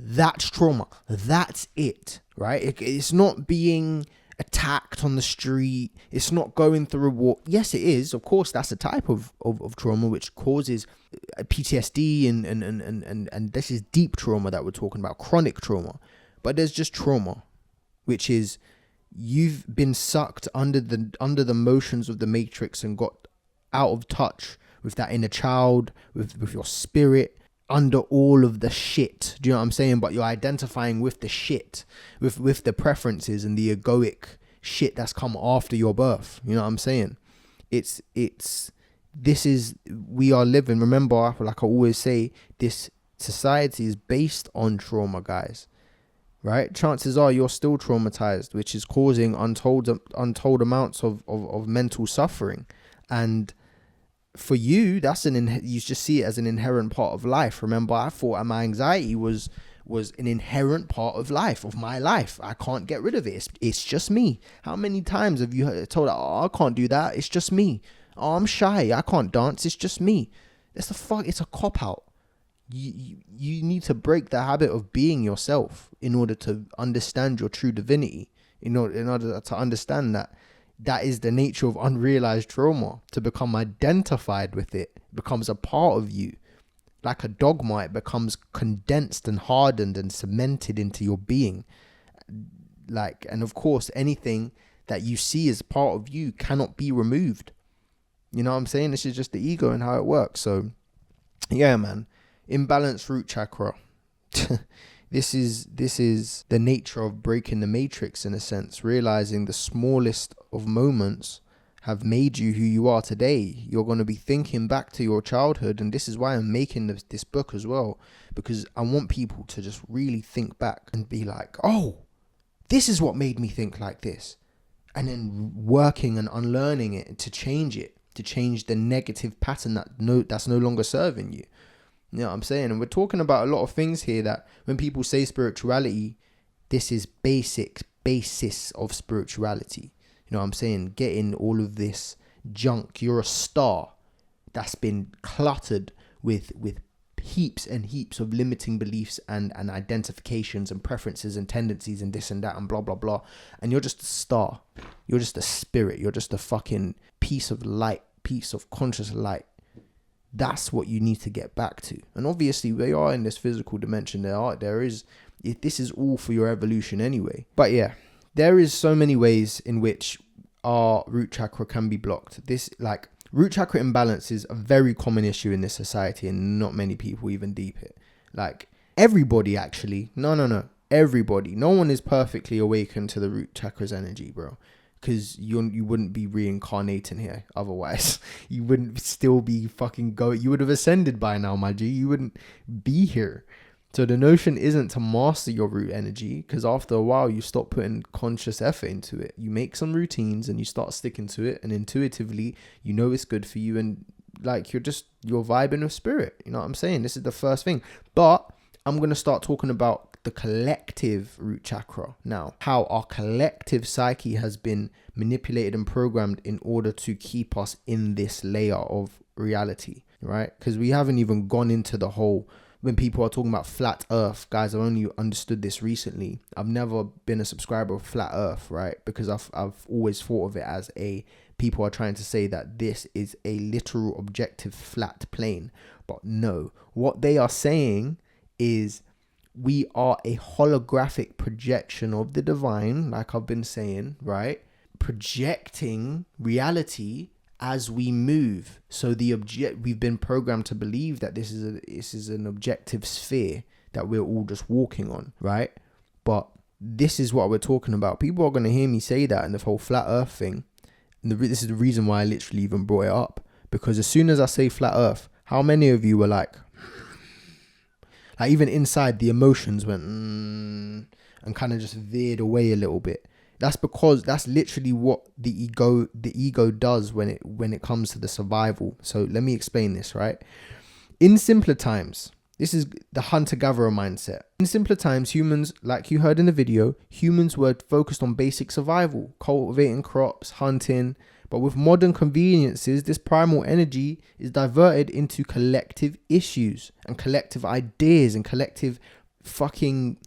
That's trauma. That's it, right? It's not being attacked on the street. It's not going through a war. Yes, it is. Of course, that's a type of trauma which causes PTSD and this is deep trauma that we're talking about, chronic trauma. But there's just trauma, which is you've been sucked under the motions of the matrix and got out of touch with that inner child, with your spirit, under all of the shit. Do you know what I'm saying? But you're identifying with the shit, with the preferences and the egoic shit that's come after your birth. You know what I'm saying? We are living, remember, like I always say, this society is based on trauma, guys. Right? Chances are you're still traumatized, which is causing untold amounts of mental suffering. And for you, you just see it as an inherent part of life. Remember, I thought my anxiety was an inherent part of life, of my life. I can't get rid of it. It's just me. How many times have you told, oh, I can't do that, it's just me. Oh, I'm shy, I can't dance, it's just me. It's a cop-out. You need to break the habit of being yourself in order to understand your true divinity, in order to understand that is the nature of unrealized trauma. To become identified with it becomes a part of you. Like a dogma, it becomes condensed and hardened and cemented into your being. And of course, anything that you see as part of you cannot be removed. You know what I'm saying? This is just the ego and how it works. So, yeah, man. Imbalanced root chakra. This is the nature of breaking the matrix, in a sense, realizing the smallest of moments have made you who you are today. You're going to be thinking back to your childhood, and this is why I'm making this book as well, because I want people to just really think back and be like, oh, this is what made me think like this, and then working and unlearning it to change the negative pattern that's no longer serving you. You know what I'm saying? And we're talking about a lot of things here that when people say spirituality, this is basis of spirituality. You know what I'm saying? Getting all of this junk. You're a star that's been cluttered with heaps and heaps of limiting beliefs and identifications and preferences and tendencies and this and that and blah, blah, blah. And you're just a star. You're just a spirit. You're just a fucking piece of light, piece of conscious light. That's what you need to get back to. And obviously we are in this physical dimension. This is all for your evolution anyway. But yeah, there is so many ways in which our root chakra can be blocked. Root chakra imbalance is a very common issue in this society, and not many people even deep it. Everybody actually, everybody. No one is perfectly awakened to the root chakra's energy, bro. Because you wouldn't be reincarnating here otherwise. You wouldn't still be fucking going. You would have ascended by now, my G. You wouldn't be here. So the notion isn't to master your root energy, because after a while you stop putting conscious effort into it. You make some routines and you start sticking to it, and intuitively you know it's good for you, and you're vibing with spirit. You know what I'm saying? This is the first thing. But I'm going to start talking about the collective root chakra now, how our collective psyche has been manipulated and programmed in order to keep us in this layer of reality, right? Because we haven't even gone into the whole, when people are talking about flat earth, guys, I've only understood this recently. I've never been a subscriber of flat earth, right? Because I've always thought of it as people are trying to say that this is a literal objective flat plane. But no, what they are saying is we are a holographic projection of the divine, like I've been saying, right? Projecting reality as we move. So we've been programmed to believe that this is an objective sphere that we're all just walking on, right? But this is what we're talking about. People are going to hear me say that, and the whole flat earth thing. And this is the reason why I literally even brought it up, because as soon as I say flat earth, how many of you were like even inside the emotions went and kind of just veered away a little bit? That's because that's literally what the ego does when it comes to the survival. So let me explain this, right? In simpler times, this is the hunter-gatherer mindset. In simpler times, humans, like you heard in the video, humans were focused on basic survival, cultivating crops, hunting. But with modern conveniences, this primal energy is diverted into collective issues and collective ideas and collective fucking,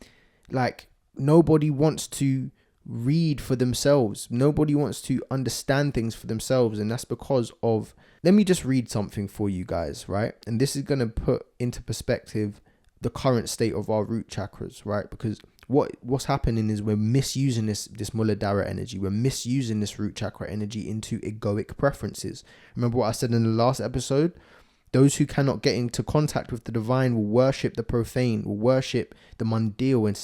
nobody wants to read for themselves. Nobody wants to understand things for themselves. And that's because of, let me just read something for you guys, right? And this is going to put into perspective the current state of our root chakras, right? Because what's happening is we're misusing this Muladhara energy. We're misusing this root chakra energy into egoic preferences. Remember what I said in the last episode? Those who cannot get into contact with the divine will worship the profane, will worship the mundane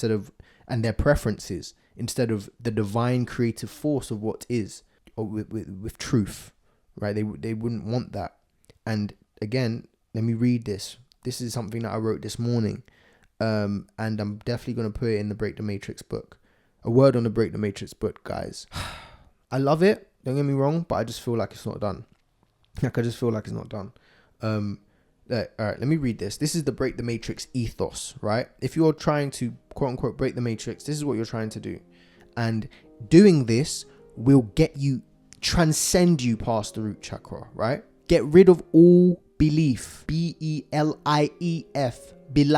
and their preferences, instead of the divine creative force of what is, or with truth, right? They wouldn't want that. And again, let me read this. This is something that I wrote this morning. And I'm definitely going to put it in the Break the Matrix book. A word on the Break the Matrix book, guys. I love it, don't get me wrong, but I just feel like it's not done. All right, let me read this. This is the Break the Matrix ethos, right? If you're trying to, quote unquote, break the matrix, this is what you're trying to do. And doing this will transcend you past the root chakra, right? Get rid of all belief. BELIEF. Be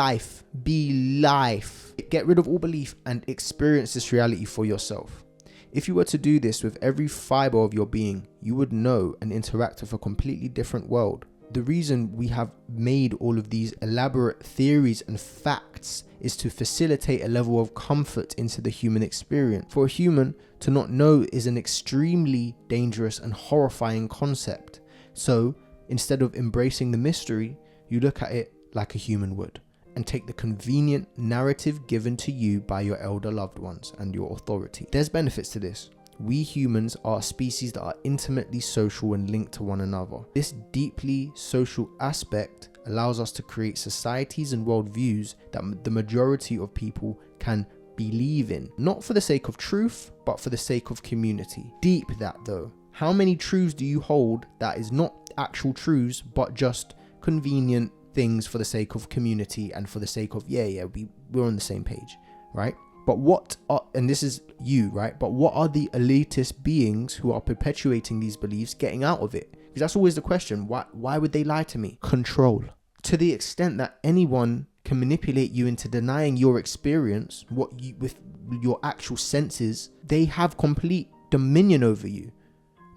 life. Get rid of all belief and experience this reality for yourself. If you were to do this with every fiber of your being, you would know and interact with a completely different world. The reason we have made all of these elaborate theories and facts is to facilitate a level of comfort into the human experience. For a human to not know is an extremely dangerous and horrifying concept. So instead of embracing the mystery, you look at it like a human would, and take the convenient narrative given to you by your elder loved ones and your authority. There's benefits to this. We humans are a species that are intimately social and linked to one another. This deeply social aspect allows us to create societies and worldviews that the majority of people can believe in, not for the sake of truth, but for the sake of community. Deep that though. How many truths do you hold that is not actual truths, but just convenient things for the sake of community and for the sake of, we're on the same page, right? But and this is you, right? But what are the elitist beings who are perpetuating these beliefs getting out of it? Because that's always the question. Why would they lie to me? Control. To the extent that anyone can manipulate you into denying your experience, with your actual senses, they have complete dominion over you.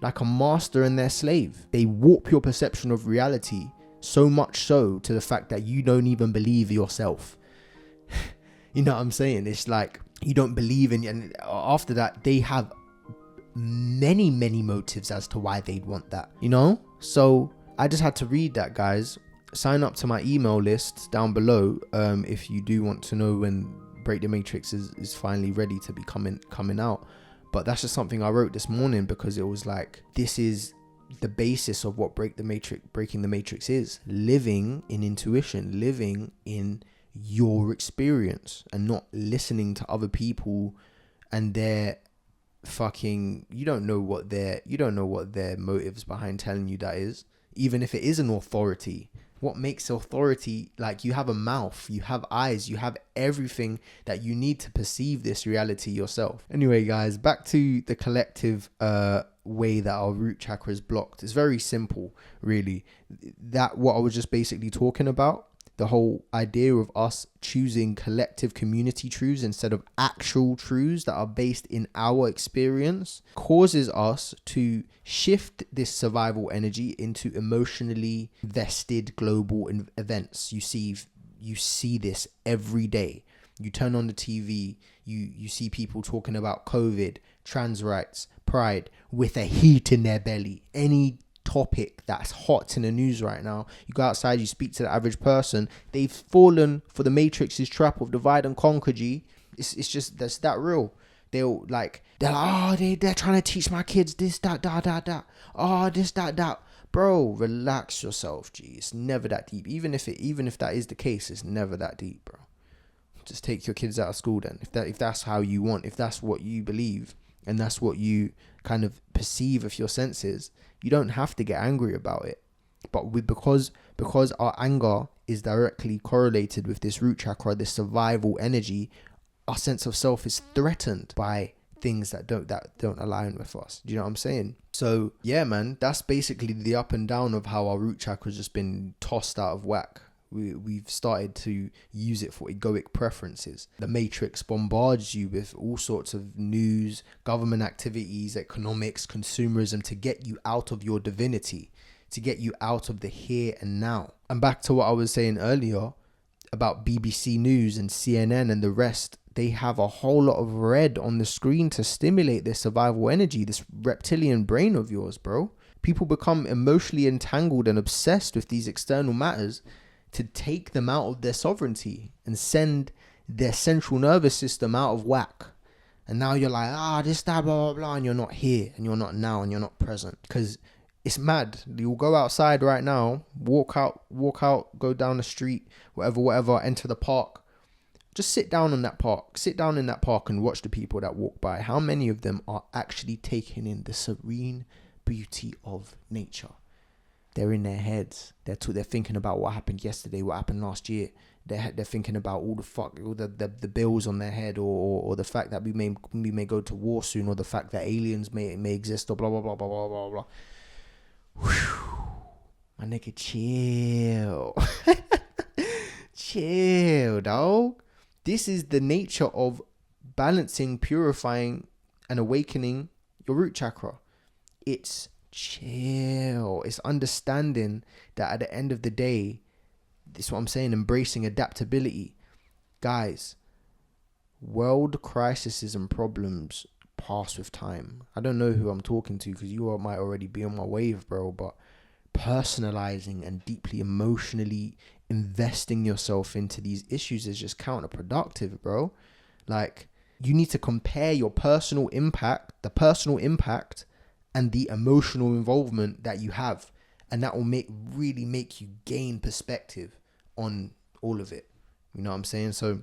like a master and their slave. They warp your perception of reality, so much so to the fact that you don't even believe yourself. You know what I'm saying? It's like you don't believe in, and after that they have many motives as to why they'd want that, you know? So I just had to read that, guys. Sign up to my email list down below if you do want to know when Break the Matrix is finally ready to be coming out. But that's just something I wrote this morning, because it was like, this is the basis of what breaking the matrix is. Living in intuition, living in your experience, and not listening to other people and their fucking, you don't know what their motives behind telling you that is. Even if it is an authority, what makes authority? Like, you have a mouth, you have eyes, you have everything that you need to perceive this reality yourself. Anyway, guys, back to the collective way that our root chakra is blocked. It's very simple, really. That what I was just basically talking about, the whole idea of us choosing collective community truths instead of actual truths that are based in our experience, causes us to shift this survival energy into emotionally vested global events. You see this every day. You turn on the TV, you see people talking about COVID, trans rights, pride, with a heat in their belly. Any topic that's hot in the news right now, you go outside, you speak to the average person, they've fallen for the matrix's trap of divide and conquer. It's just, that's that real. They're like, oh, they're trying to teach my kids this, that. Oh, this, that. Bro, relax yourself, It's never that deep. Even if that is the case, it's never that deep, bro. Just take your kids out of school then, if that's how you want, if that's what you believe, and that's what you kind of perceive with your senses. You don't have to get angry about it. But because our anger is directly correlated with this root chakra, this survival energy, our sense of self is threatened by things that don't align with us. Do you know what I'm saying? So yeah, man, that's basically the up and down of how our root chakra has just been tossed out of whack. We've started to use it for egoic preferences. The matrix bombards you with all sorts of news, government activities, economics, consumerism, to get you out of your divinity, to get you out of the here and now. And back to what I was saying earlier about BBC News and CNN and the rest, they have a whole lot of red on the screen to stimulate this survival energy, this reptilian brain of yours, bro. People become emotionally entangled and obsessed with these external matters to take them out of their sovereignty and send their central nervous system out of whack. And now you're like, this, that, blah, blah, blah, and you're not here, and you're not now, and you're not present. Because it's mad. You'll go outside right now, walk out, go down the street, whatever, enter the park. Just sit down in that park and watch the people that walk by. How many of them are actually taking in the serene beauty of nature? They're in their heads. They're thinking about what happened yesterday, what happened last year. They're thinking about all the bills on their head, or the fact that we may go to war soon, or the fact that aliens may exist, or blah blah blah blah blah blah blah. Whew. My nigga, chill, chill, dog. This is the nature of balancing, purifying, and awakening your root chakra. It's chill. It's understanding that at the end of the day, this is what I'm saying, embracing adaptability. Guys, world crises and problems pass with time. I don't know who I'm talking to, because you might already be on my wave, bro, but personalizing and deeply emotionally investing yourself into these issues is just counterproductive, bro. Like, you need to compare your personal impact, and the emotional involvement that you have, and that will really make you gain perspective on all of it. You know what I'm saying? So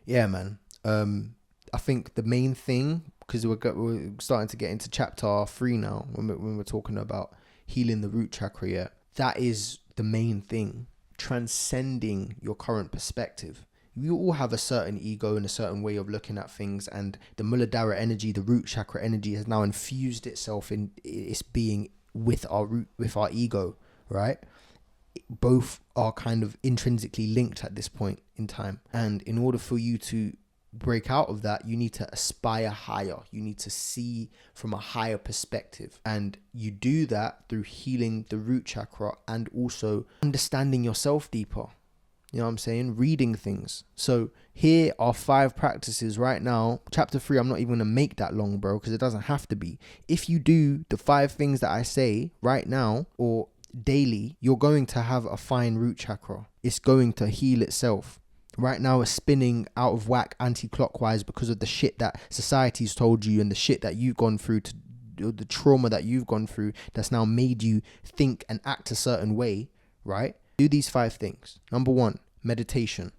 yeah, man, I think the main thing, because we're starting to get into chapter 3 now, when we're talking about healing the root chakra, yeah, that is the main thing. Transcending your current perspective. You all have a certain ego and a certain way of looking at things, and the Muladhara energy, the root chakra energy, has now infused itself in its being with our ego, right? Both are kind of intrinsically linked at this point in time, and in order for you to break out of that, you need to aspire higher. You need to see from a higher perspective. And you do that through healing the root chakra and also understanding yourself deeper. You know what I'm saying? Reading things. So here are 5 practices right now. Chapter 3, I'm not even going to make that long, bro, because it doesn't have to be. If you do the 5 things that I say right now or daily, you're going to have a fine root chakra. It's going to heal itself. Right now it's spinning out of whack anti-clockwise because of the shit that society's told you and the shit that you've gone through, to the trauma that you've gone through that's now made you think and act a certain way, right? Do these 5 things. Number 1, meditation.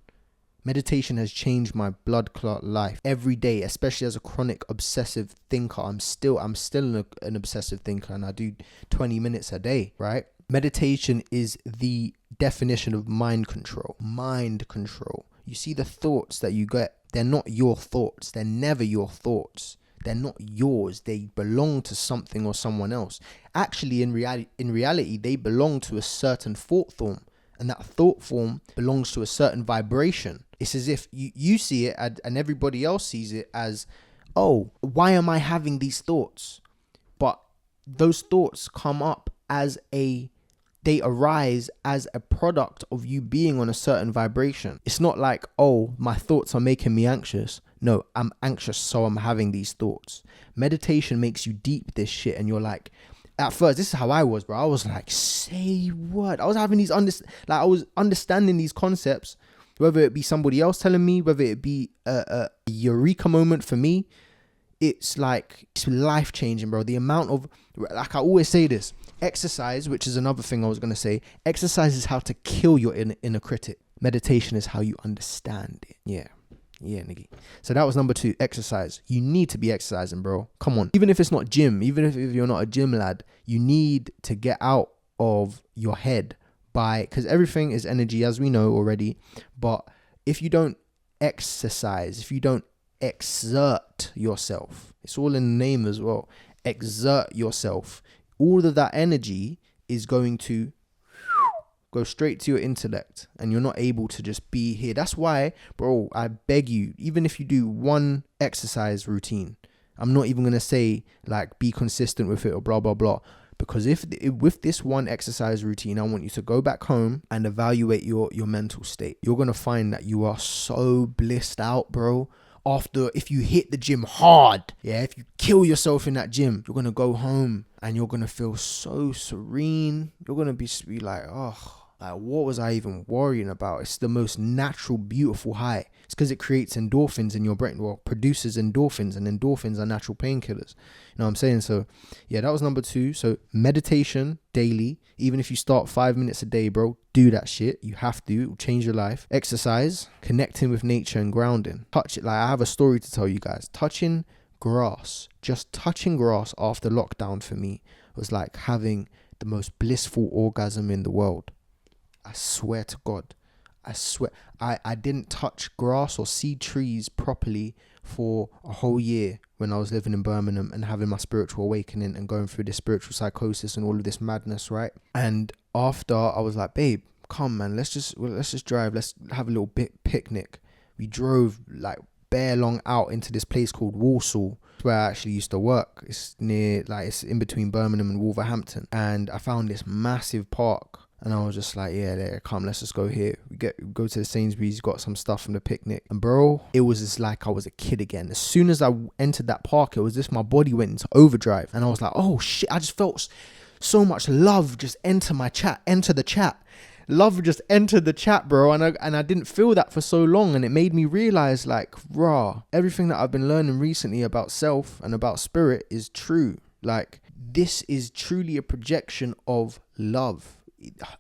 Meditation has changed my blood clot life every day, especially as a chronic obsessive thinker. I'm still an obsessive thinker, and I do 20 minutes a day, right? Meditation is the definition of mind control. Mind control. You see, the thoughts that you get, they're not your thoughts. They're never your thoughts. They're not yours. They belong to something or someone else. Actually, in reality, they belong to a certain thought form. And that thought form belongs to a certain vibration. It's as if you see it and everybody else sees it as, oh, why am I having these thoughts? But those thoughts come up they arise as a product of you being on a certain vibration. It's not like, oh, my thoughts are making me anxious. No, I'm anxious, so I'm having these thoughts. Meditation makes you deep this shit, and you're like, at first, this is how I was, bro. I was like, say what? I was having these I was understanding these concepts, whether it be somebody else telling me, whether it be a eureka moment for me. It's like, it's life changing, bro. The amount of, like I always say this, exercise, which is another thing I was going to say, exercise is how to kill your inner critic. Meditation is how you understand it. Yeah, nigga. So that was number 2, exercise. You need to be exercising, bro. Come on. Even if it's not gym, even if you're not a gym lad, you need to get out of your head because everything is energy, as we know already. But if you don't exercise, if you don't exert yourself, it's all in the name as well. Exert yourself. All of that energy is going to go straight to your intellect, and you're not able to just be here. That's why, bro, I beg you, even if you do one exercise routine, I'm not even going to say like be consistent with it or blah, blah, blah. Because if with this one exercise routine, I want you to go back home and evaluate your mental state. You're going to find that you are so blissed out, bro. If you hit the gym hard, if you kill yourself in that gym, you're going to go home and you're going to feel so serene. You're going to be like, oh, like what was I even worrying about? It's the most natural, beautiful high. It's because it creates endorphins in your brain. Well, produces endorphins, and endorphins are natural painkillers. You know what I'm saying? So yeah, that was number 2. So meditation daily, even if you start 5 minutes a day, bro, do that shit. You have to. It will change your life. Exercise, connecting with nature and grounding. Touch it. Like I have a story to tell you guys. Touching grass, just touching grass after lockdown for me was like having the most blissful orgasm in the world. I swear to God. I swear, I didn't touch grass or see trees properly for a whole year when I was living in Birmingham and having my spiritual awakening and going through this spiritual psychosis and all of this madness, right? And after, I was like, babe, come man, let's just drive, let's have a little picnic. We drove like bare long out into this place called Walsall, where I actually used to work. It's it's in between Birmingham and Wolverhampton, and I found this massive park. And I was just like, yeah, there, come, let's just go here. We go to the Sainsbury's, got some stuff from the picnic. And bro, it was just like I was a kid again. As soon as I entered that park, it was just my body went into overdrive. And I was like, oh shit, I just felt so much love just enter the chat. Love just entered the chat, bro. And I didn't feel that for so long. And it made me realize like, rah, everything that I've been learning recently about self and about spirit is true. Like, this is truly a projection of love.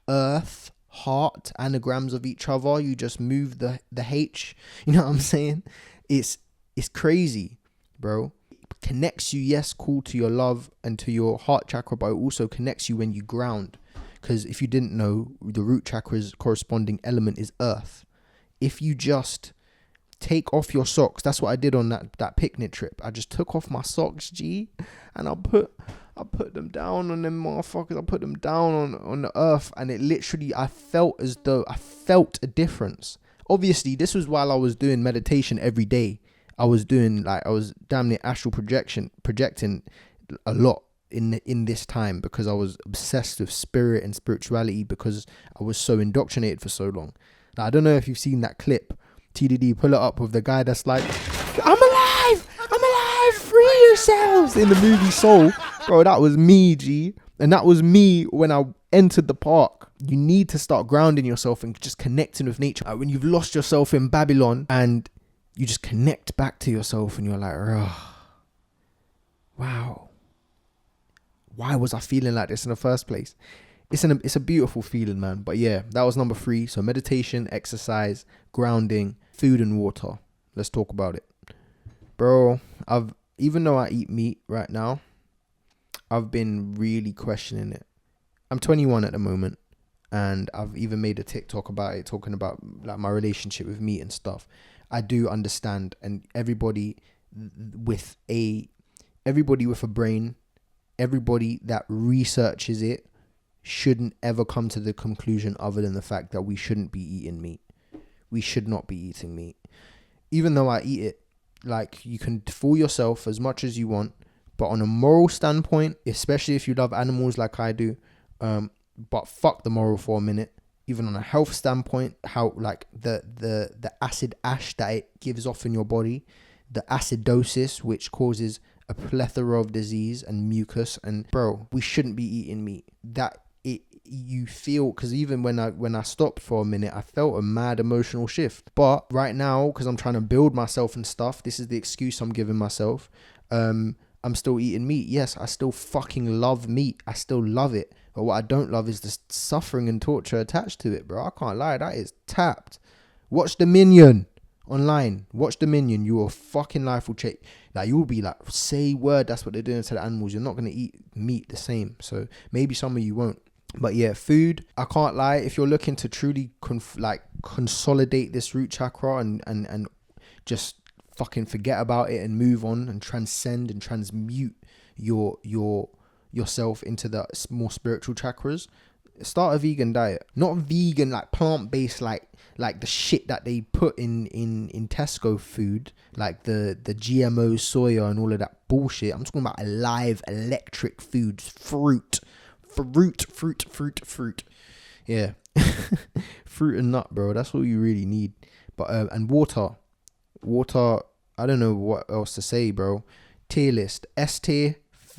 Earth, heart, anagrams of each other. You just move the H. You know what I'm saying? It's crazy, bro. It connects you, yes, cool, to your love and to your heart chakra, but it also connects you when you ground. Because if you didn't know, the root chakra's corresponding element is earth. If you just take off your socks, that's what I did on that picnic trip. I just took off my socks, G, and I put them down on them motherfuckers. I put them down on the earth, and it literally, I felt a difference. obviously this was while I was doing meditation every day. I was damn near astral projecting a lot in this time, because I was obsessed with spirit and spirituality, because I was so indoctrinated for so long. Now, I don't know if you've seen that clip, TDD, pull it up, with the guy that's like, I'm alive, free yourselves, in the movie Soul. Bro, that was me, G. And that was me when I entered the park. You need to start grounding yourself and just connecting with nature. Like when you've lost yourself in Babylon and you just connect back to yourself and you're like, oh, wow, why was I feeling like this in the first place? It's a beautiful feeling, man. But yeah, that was number 3. So meditation, exercise, grounding, food and water. Let's talk about it. Bro, even though I eat meat right now, I've been really questioning it. I'm 21 at the moment, and I've even made a TikTok about it, talking about like my relationship with meat and stuff. I do understand, and everybody with a brain, everybody that researches it, shouldn't ever come to the conclusion other than the fact that we shouldn't be eating meat. We should not be eating meat. Even though I eat it, like, you can fool yourself as much as you want, but on a moral standpoint, especially if you love animals like I do, but fuck the moral for a minute. Even on a health standpoint, how like the acid ash that it gives off in your body, the acidosis, which causes a plethora of disease and mucus, and bro, we shouldn't be eating meat. You feel, because even when I stopped for a minute, I felt a mad emotional shift. But right now, because I'm trying to build myself and stuff, this is the excuse I'm giving myself. I'm still eating meat. Yes, I still fucking love meat. I still love it. But what I don't love is the suffering and torture attached to it, bro. I can't lie, that is tapped. Watch Dominion online. Watch Dominion. Your fucking life will change. Like, you'll be like, say word, that's what they're doing to the animals. You're not going to eat meat the same. So maybe some of you won't. But yeah, food, I can't lie. If you're looking to truly consolidate this root chakra and just fucking forget about it and move on and transcend and transmute yourself into the more spiritual chakras, start a vegan diet. Not vegan, like plant-based, like the shit that they put in Tesco food, like the GMO soya and all of that bullshit. I'm talking about alive, electric foods, fruit. Yeah. Fruit and nut, bro. That's all you really need. But and water, I don't know what else to say, bro. Tier list: S tier,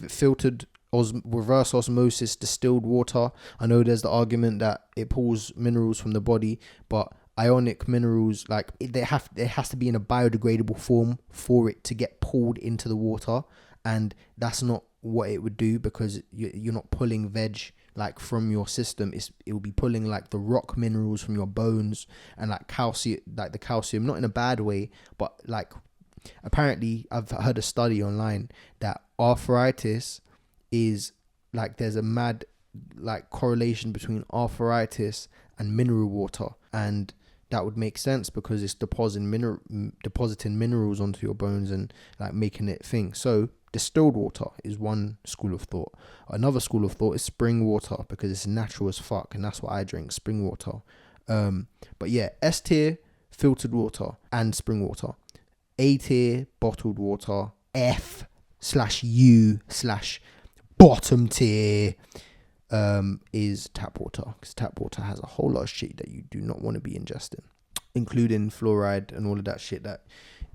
filtered reverse osmosis distilled water. I know there's the argument that it pulls minerals from the body, but ionic minerals, like, it has to be in a biodegradable form for it to get pulled into the water, and that's not what it would do, because you're not pulling veg like from your system. It will be pulling like the rock minerals from your bones, and like calcium, like the calcium, not in a bad way, but like, apparently I've heard a study online that arthritis is like, there's a mad like correlation between arthritis and mineral water, and that would make sense because it's depositing minerals onto your bones and like making it thing. So distilled water is one school of thought. Another school of thought is spring water, because it's natural as fuck, and that's what I drink, spring water. But yeah, S tier, filtered water and spring water. A tier, bottled water. F/U/bottom tier is tap water, because tap water has a whole lot of shit that you do not want to be ingesting, including fluoride and all of that shit that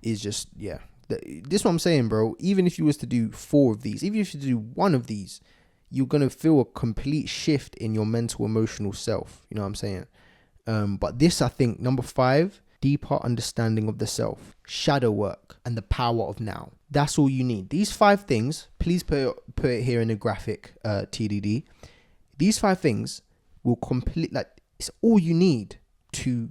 is just, yeah. This is what I'm saying, bro. Even if you was to do 4 of these, even if you do 1 of these, you're going to feel a complete shift in your mental, emotional self. You know what I'm saying? But this, I think, number 5, deeper understanding of the self, shadow work, and the power of now. That's all you need. These 5 things, please put it here in a graphic, TDD. These 5 things will it's all you need to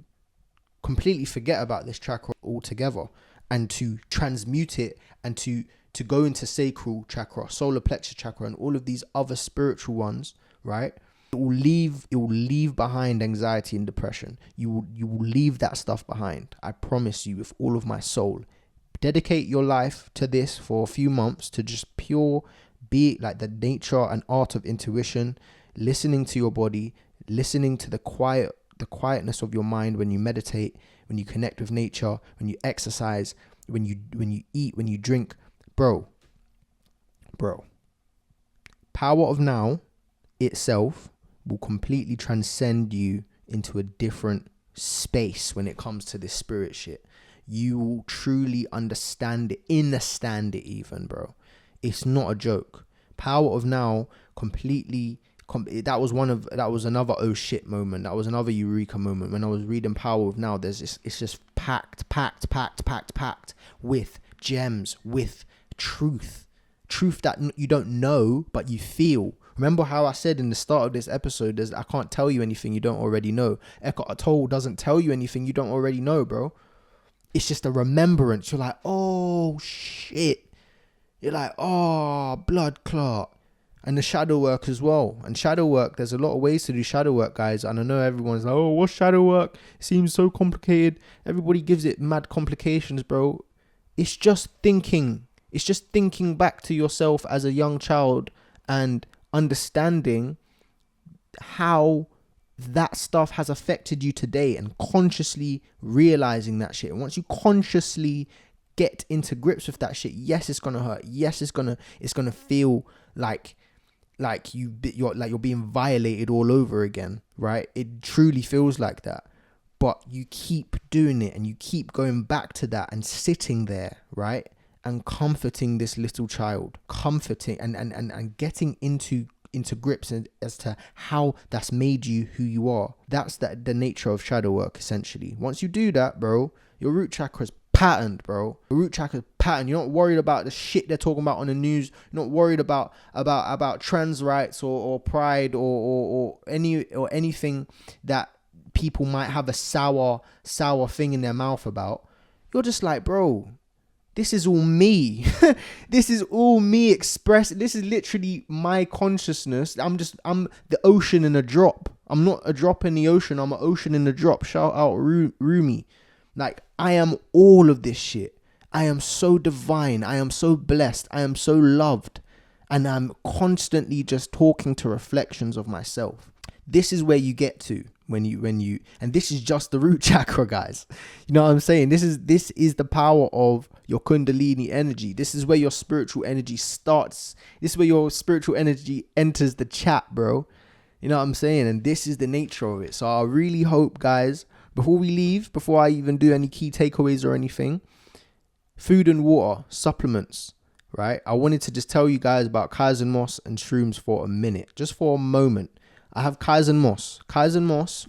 completely forget about this chakra altogether, and to transmute it, and to go into sacral chakra, solar plexus chakra, and all of these other spiritual ones, right? It will leave behind anxiety and depression. You will leave that stuff behind. I promise you, with all of my soul. Dedicate your life to this for a few months, to just be like the nature and art of intuition, listening to your body, listening to the quietness of your mind when you meditate, when you connect with nature, when you exercise, when you eat, when you drink, bro, power of now itself will completely transcend you into a different space when it comes to this spirit shit. You will truly understand it even, bro. It's not a joke. Power of now completely. That was another oh shit moment. That was another eureka moment when I was reading Power of Now. It's just packed with gems, with truth that you don't know but you feel. Remember how I said in the start of this episode, I can't tell you anything you don't already know. Eckhart Tolle doesn't tell you anything you don't already know, bro. It's just a remembrance. You're like, oh shit. You're like, oh, blood clot. And the shadow work as well. And shadow work, there's a lot of ways to do shadow work, guys. And I know everyone's like, oh, what's shadow work? It seems so complicated. Everybody gives it mad complications, bro. It's just thinking. It's just thinking back to yourself as a young child and understanding how that stuff has affected you today and consciously realizing that shit. And once you consciously get into grips with that shit, yes, it's gonna hurt. Yes, it's gonna feel like you're being violated all over again, right? It truly feels like that. But you keep doing it and you keep going back to that and sitting there, right? And comforting this little child, comforting and getting into grips as to how that's made you who you are. That's the nature of shadow work, essentially. Once you do that, bro, your root chakra's patterned, bro. Your root chakra's patterned. You're not worried about the shit they're talking about on the news. You're not worried about trans rights or pride or anything that people might have a sour thing in their mouth about. You're just like, bro, this is all me. This is all me expressed. This is literally my consciousness. I'm the ocean in a drop. I'm not a drop in the ocean. I'm an ocean in a drop. Shout out Rumi. Like, I am all of this shit. I am so divine. I am so blessed. I am so loved. And I'm constantly just talking to reflections of myself. This is where you get to when you, and this is just the root chakra, guys. You know what I'm saying? This is the power of your Kundalini energy. This is where your spiritual energy starts. This is where your spiritual energy enters the chat, bro. You know what I'm saying? And this is the nature of it. So I really hope, guys, before we leave, before I even do any key takeaways or anything, food and water, supplements, right? I wanted to just tell you guys about Kaizen moss and shrooms for a minute, just for a moment. I have Kaizen moss. Kaizen moss,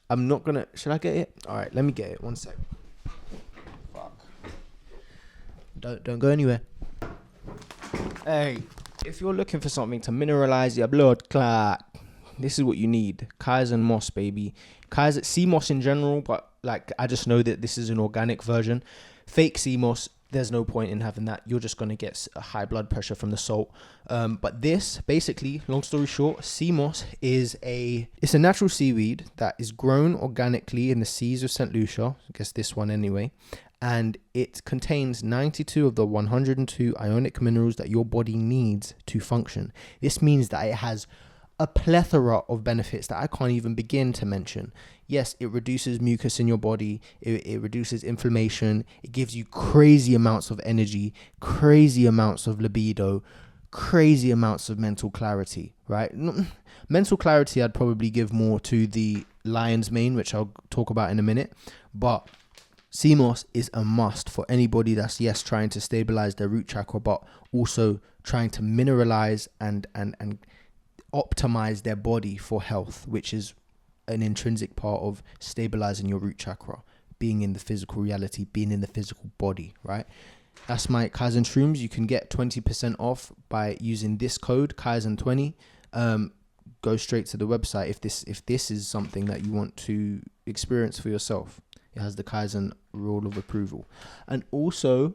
I'm not going to... Should I get it? All right, let me get it. One sec. Fuck. Don't go anywhere. Hey, if you're looking for something to mineralize your blood clot, this is what you need. Kaizen moss, baby. Kaizen sea moss in general, but like I just know that this is an organic version. Fake sea moss, there's no point in having that. You're just going to get a high blood pressure from the salt. But this, basically, long story short, sea moss is it's a natural seaweed that is grown organically in the seas of St. Lucia. I guess this one anyway. And it contains 92 of the 102 ionic minerals that your body needs to function. This means that it has a plethora of benefits that I can't even begin to mention. Yes, it reduces mucus in your body. It reduces inflammation. It gives you crazy amounts of energy, crazy amounts of libido, crazy amounts of mental clarity, right? Mental clarity, I'd probably give more to the lion's mane, which I'll talk about in a minute. But sea moss is a must for anybody that's, yes, trying to stabilize their root chakra, but also trying to mineralize and optimize their body for health, which is an intrinsic part of stabilizing your root chakra, being in the physical reality, being in the physical body, right? That's my Kaizen shrooms. You can get 20% off by using this code Kaizen20. Go straight to the website if this is something that you want to experience for yourself. It has the Kaizen rule of approval. And also,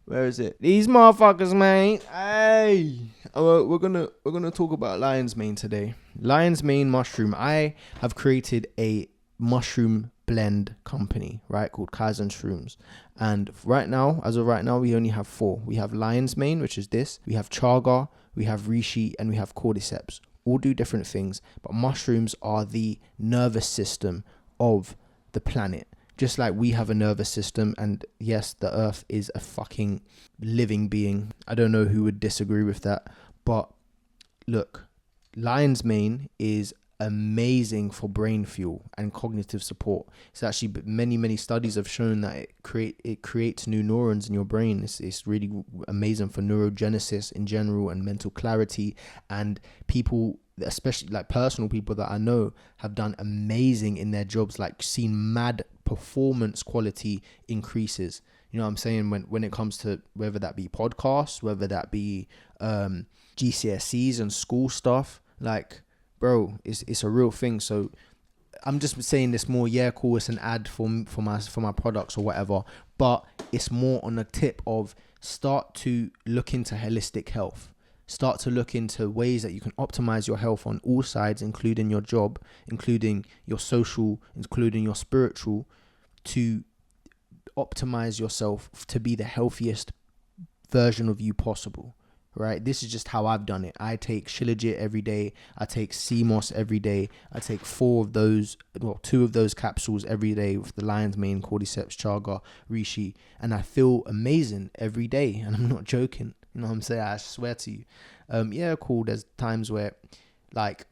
where is it? These motherfuckers, man. Hey, we're gonna talk about lion's mane today. Lion's mane mushroom. I have created a mushroom blend company, right, called Kaizen Shrooms. And right now, as of right now, we only have 4. We have lion's mane, which is this. We have chaga, we have reishi, and we have cordyceps. All do different things, but mushrooms are the nervous system of the planet. just like we have a nervous system, and yes, the earth is a fucking living being. I don't know who would disagree with that, but look, lion's mane is amazing for brain fuel and cognitive support. It's actually many studies have shown that it creates new neurons in your brain. It's really amazing for neurogenesis in general and mental clarity. And people, especially like personal people that I know, have done amazing in their jobs, like seen mad performance quality increases. You know what I'm saying? When it comes to whether that be podcasts, whether that be GCSEs and school stuff, like, bro, it's a real thing. So I'm just saying this more, yeah, cool, it's an ad for my products or whatever, but it's more on the tip of start to look into holistic health. Start to look into ways that you can optimize your health on all sides, including your job, including your social, including your spiritual, to optimize yourself to be the healthiest version of you possible. Right, this is just how I've done it. I take Shilajit every day. I take sea moss every day. I take 2 of those capsules every day with the lion's mane, cordyceps, chaga, reishi, and I feel amazing every day. And I'm not joking. You know what I'm saying? I swear to you. Yeah, cool. There's times where, like,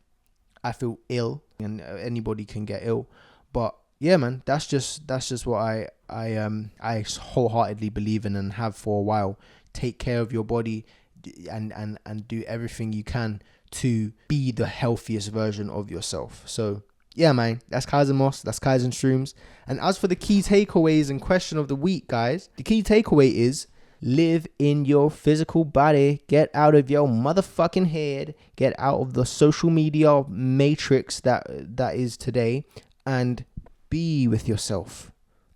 I feel ill, and anybody can get ill, but yeah, man, that's just what I wholeheartedly believe in and have for a while. Take care of your body. And do everything you can to be the healthiest version of yourself. So yeah, man, that's Kaizen Moss, that's Kaizen Shrooms. And as for the key takeaways and question of the week, guys, the key takeaway is live in your physical body. Get out of your motherfucking head. Get out of the social media matrix that is today, and be with yourself.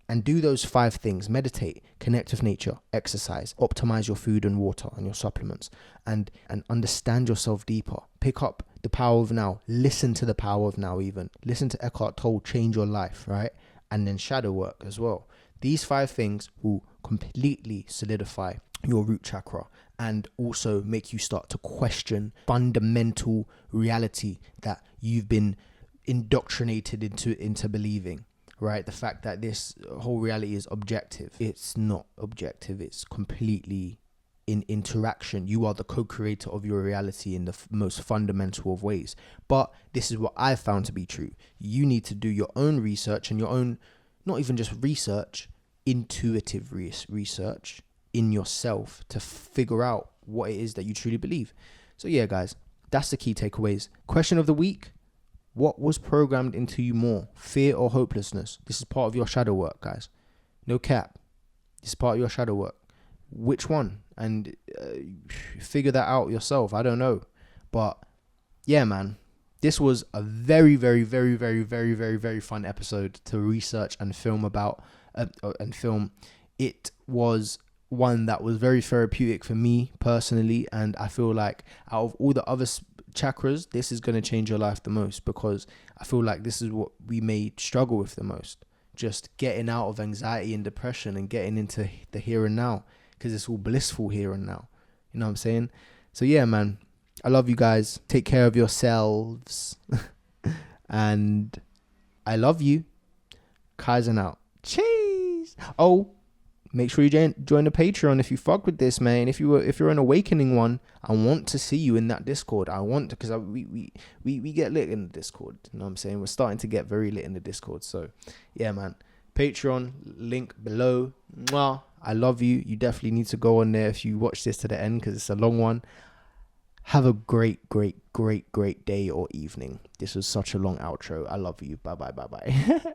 And do those 5 things: meditate, connect with nature, exercise, optimize your food and water and your supplements, and understand yourself deeper. Pick up the power of now. Listen to the power of now even. Listen to Eckhart Tolle, change your life, right? And then shadow work as well. These 5 things will completely solidify your root chakra and also make you start to question fundamental reality that you've been indoctrinated into believing. Right, the fact that this whole reality is objective. It's not objective. It's completely in interaction. You are the co-creator of your reality in the most fundamental of ways. But this is what I've found to be true. You need to do your own research and your own, not even just research, intuitive research in yourself to figure out what it is that you truly believe. So yeah, guys, that's the key takeaways. Question of the week: what was programmed into you more, fear or hopelessness? This is part of your shadow work, guys. No cap. This is part of your shadow work. Which one? And figure that out yourself. I don't know. But yeah, man, this was a very, very, very, very, very, very, very fun episode to research and film about. It was one that was very therapeutic for me personally. And I feel like out of all the other chakras, this is going to change your life the most, because I feel like this is what we may struggle with the most, just getting out of anxiety and depression and getting into the here and now, because it's all blissful here and now. You know what I'm saying? So yeah, man, I love you guys. Take care of yourselves. And I love you. Kaizen out. Cheese. Oh, make sure you join the Patreon if you fuck with this, man. If you're an awakening one, I want to see you in that Discord. I want to, because we get lit in the Discord. You know what I'm saying? We're starting to get very lit in the Discord. So yeah, man. Patreon link below. Mwah. I love you. You definitely need to go on there if you watch this to the end, because it's a long one. Have a great day or evening. This was such a long outro. I love you. Bye bye.